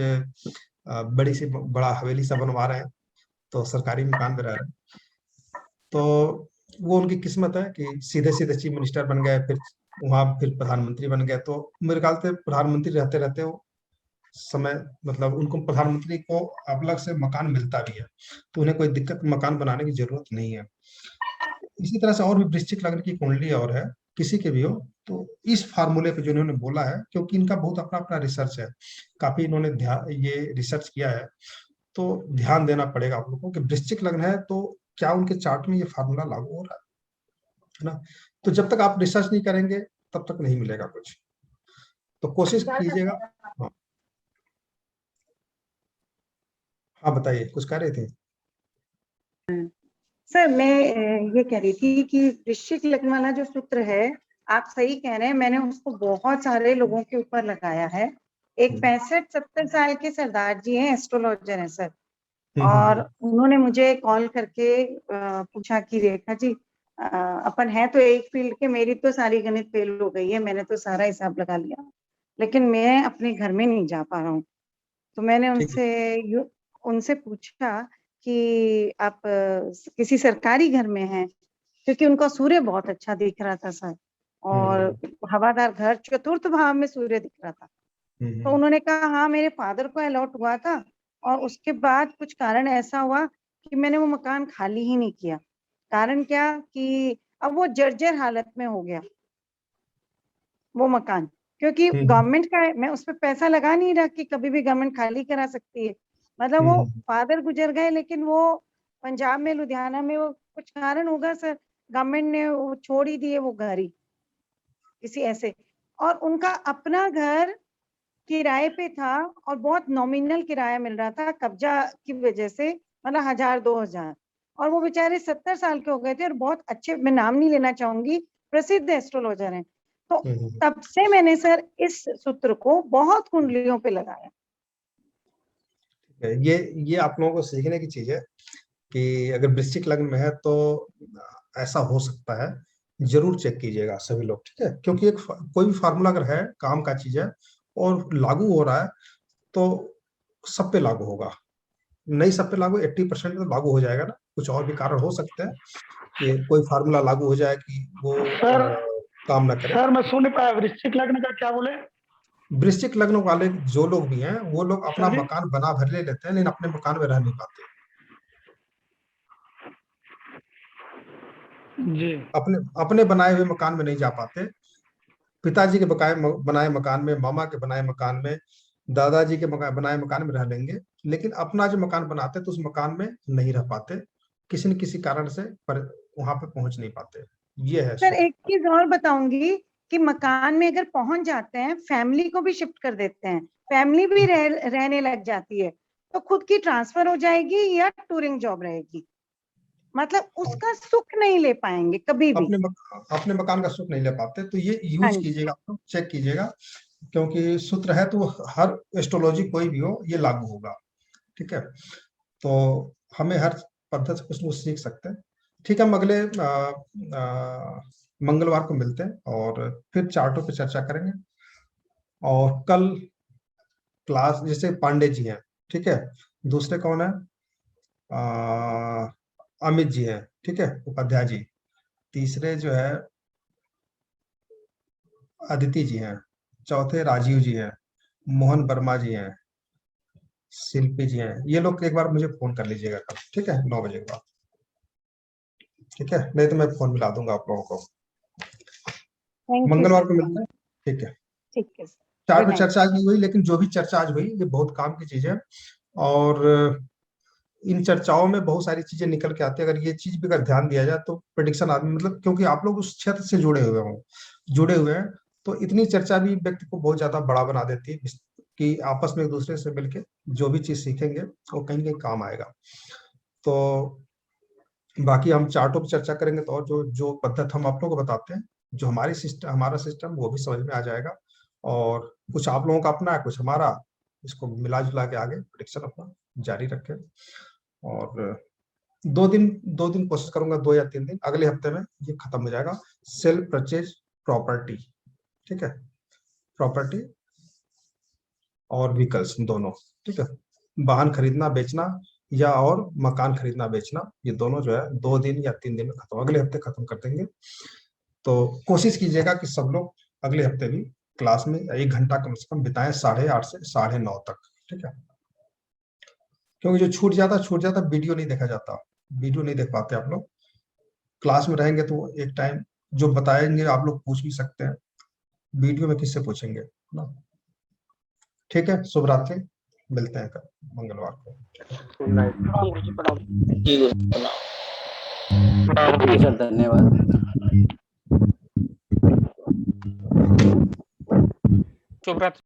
बड़ी सी बड़ा हवेली सा बनवा रहे हैं, तो सरकारी मकान में रह रहे हैं। तो वो उनकी किस्मत है कि सीधे सीधे चीफ मिनिस्टर बन गए, फिर वहां फिर प्रधानमंत्री बन गए। तो मेरे ख्याल से प्रधानमंत्री रहते रहते वो समय, मतलब उनको प्रधानमंत्री को अलग से मकान मिलता भी है, तो उन्हें कोई दिक्कत मकान बनाने की जरूरत नहीं है। इसी तरह से और भी वृश्चिक लग्न की कुंडली और है, किसी के भी हो, तो इस फार्मूले पे जो इन्होंने बोला है, क्योंकि इनका बहुत अपना अपना रिसर्च है, काफी इन्होंने ये रिसर्च किया है, तो ध्यान देना पड़ेगा आप लोगों को कि वृश्चिक लग्न है तो क्या उनके चार्ट में ये फार्मूला लागू हो रहा है ना। तो जब तक आप रिसर्च नहीं करेंगे तब तक नहीं मिलेगा कुछ, तो कोशिश कीजिएगा। हाँ हाँ बताइए, कुछ कह रहे थे। सर मैं ये कह रही थी कि वृश्चिक लग्न वाला जो सूत्र है, आप सही कह रहे हैं, मैंने उसको बहुत सारे लोगों के ऊपर लगाया है। एक 65-70 साल के सरदार जी हैं, एस्ट्रोलॉजर हैं सर, और उन्होंने मुझे कॉल करके पूछा कि रेखा जी अपन है तो एक फील्ड के, मेरी तो सारी गणित फेल हो गई है, मैंने तो सारा हिसाब लगा लिया, लेकिन मैं अपने घर में नहीं जा पा रहा हूँ। तो मैंने उनसे पूछा कि आप किसी सरकारी घर में हैं, क्योंकि उनका सूर्य बहुत अच्छा दिख रहा था सर, और हवादार घर, चतुर्थ भाव में सूर्य दिख रहा था। तो उन्होंने कहा हाँ मेरे फादर को अलॉट हुआ था, और उसके बाद कुछ कारण ऐसा हुआ कि मैंने वो मकान खाली ही नहीं किया। कारण क्या कि अब वो जर्जर हालत में हो गया वो मकान, क्योंकि गवर्नमेंट का है, मैं उस पर पैसा लगा नहीं रहा कि कभी भी गवर्नमेंट खाली करा सकती है। मतलब वो फादर गुजर गए, लेकिन वो पंजाब में लुधियाना में वो कुछ कारण होगा सर, गवर्नमेंट ने वो छोड़ ही दिए वो घर ही किसी ऐसे, और उनका अपना घर किराए पे था और बहुत नॉमिनल किराया मिल रहा था कब्जा की वजह से, मतलब 1000-2000, और वो बेचारे 70 साल के हो गए थे और बहुत अच्छे, मैं नाम नहीं लेना चाहूंगी, प्रसिद्ध एस्ट्रोलॉजर हैं। तो तब से मैंने सर इस सूत्र को बहुत कुंडलियों पे लगाया। ये आप लोगों को सीखने की चीज है कि अगर वृश्चिक लग्न में है तो ऐसा हो सकता है, जरूर चेक कीजिएगा सभी लोग, ठीक है, क्योंकि एक कोई भी फार्मूला अगर है, काम का चीज है और लागू हो रहा है तो सब पे लागू होगा, नहीं सब पे लागू, 80% तो लागू हो जाएगा ना। कुछ और भी कारण हो सकते हैं कि कोई फार्मूला लागू हो जाए कि वो काम ना करे। सर मैं सुन नहीं पाया, वृश्चिक लग्न का क्या बोले? वृश्चिक लग्न वाले जो लोग भी हैं वो लोग अपना मकान बना भर ले लेते हैं, लेकिन अपने मकान में रह नहीं पाते जी। अपने बनाए हुए मकान में नहीं जा पाते। पिताजी के बनाए मकान में, मामा के बनाए मकान में, दादाजी के बनाए मकान में रह लेंगे, लेकिन अपना जो मकान बनाते तो उस मकान में नहीं रह पाते, किसी न किसी कारण से पर वहां पे पहुंच नहीं पाते। ये है सर एक चीज और बताऊंगी कि मकान में अगर पहुंच जाते हैं, फैमिली को भी शिफ्ट कर देते हैं, फैमिली भी रहने लग जाती है, तो खुद की ट्रांसफर हो जाएगी या टूरिंग जॉब रहेगी, मतलब उसका सुख नहीं ले पाएंगे कभी भी। अपने मकान का सुख नहीं ले पाते। तो ये हाँ यूज जी। कीजिएगा, आप लोग चेक कीजिएगा, क्योंकि सूत्र है तो हर एस्ट्रोलॉजी कोई भी हो ये लागू होगा। ठीक है, तो हमें हर पद्धति से कुछ न कुछ सीख सकते हैं। ठीक है, हम अगले मंगलवार को मिलते हैं और फिर चार्टों पे चर्चा करेंगे। और कल क्लास जैसे पांडे जी हैं, ठीक है, दूसरे कौन है, अमित जी हैं, ठीक है, उपाध्याय जी, तीसरे जो है अदिति जी हैं, चौथे राजीव जी हैं, मोहन वर्मा जी हैं, शिल्पी जी हैं। ये लोग एक बार मुझे फोन कर लीजिएगा कल, ठीक है, 9 बजे के बाद। ठीक है, नहीं तो मैं फोन मिला दूंगा आप लोगों को। मंगलवार को मिलते हैं। ठीक है, ठीक है। चार्ट पे चर्चा आज नहीं हुई, लेकिन जो भी चर्चा आज हुई ये बहुत काम की चीज है। और इन चर्चाओं में बहुत सारी चीजें निकल के आती है। अगर ये चीज भी अगर ध्यान दिया जाए तो प्रेडिक्शन आदमी, मतलब क्योंकि आप लोग उस क्षेत्र से जुड़े हुए हैं, तो इतनी चर्चा भी व्यक्ति को बहुत ज्यादा बड़ा बना देती है कि आपस में एक दूसरे से मिलके जो भी चीज सीखेंगे वो कहीं ना कहीं काम आएगा। तो बाकी हम चार्टों पर चर्चा करेंगे तो और जो जो पद्धति हम आप लोगों को बताते हैं, जो हमारा सिस्टम वो भी समझ में आ जाएगा। और कुछ आप लोगों का अपना है, कुछ हमारा, इसको मिला जुला के आगे प्रेडिक्शन अपना जारी रखें। और 2 दिन कोशिश करूंगा, 2 या 3 दिन, अगले हफ्ते में ये खत्म हो जाएगा। सेल परचेज प्रॉपर्टी, ठीक है, प्रॉपर्टी और व्हीकल्स दोनों, ठीक है, वाहन खरीदना बेचना या और मकान खरीदना बेचना, ये दोनों जो है 2 दिन या 3 दिन में खत्म, अगले हफ्ते खत्म कर देंगे। तो कोशिश कीजिएगा कि सब लोग अगले हफ्ते भी क्लास में 1 घंटा कम से कम बिताएं, 8:30 से 9:30 तक, ठीक है। क्योंकि जो छूट जाता, वीडियो नहीं देखा जाता, वीडियो नहीं देख पाते आप लोग। क्लास में रहेंगे तो एक टाइम जो बताएंगे आप लोग पूछ भी सकते हैं, वीडियो में किससे पूछेंगे ना। ठीक है, शुभ रात्रि, मिलते हैं कल मंगलवार को। सर धन्यवाद। शुभ रात्रि।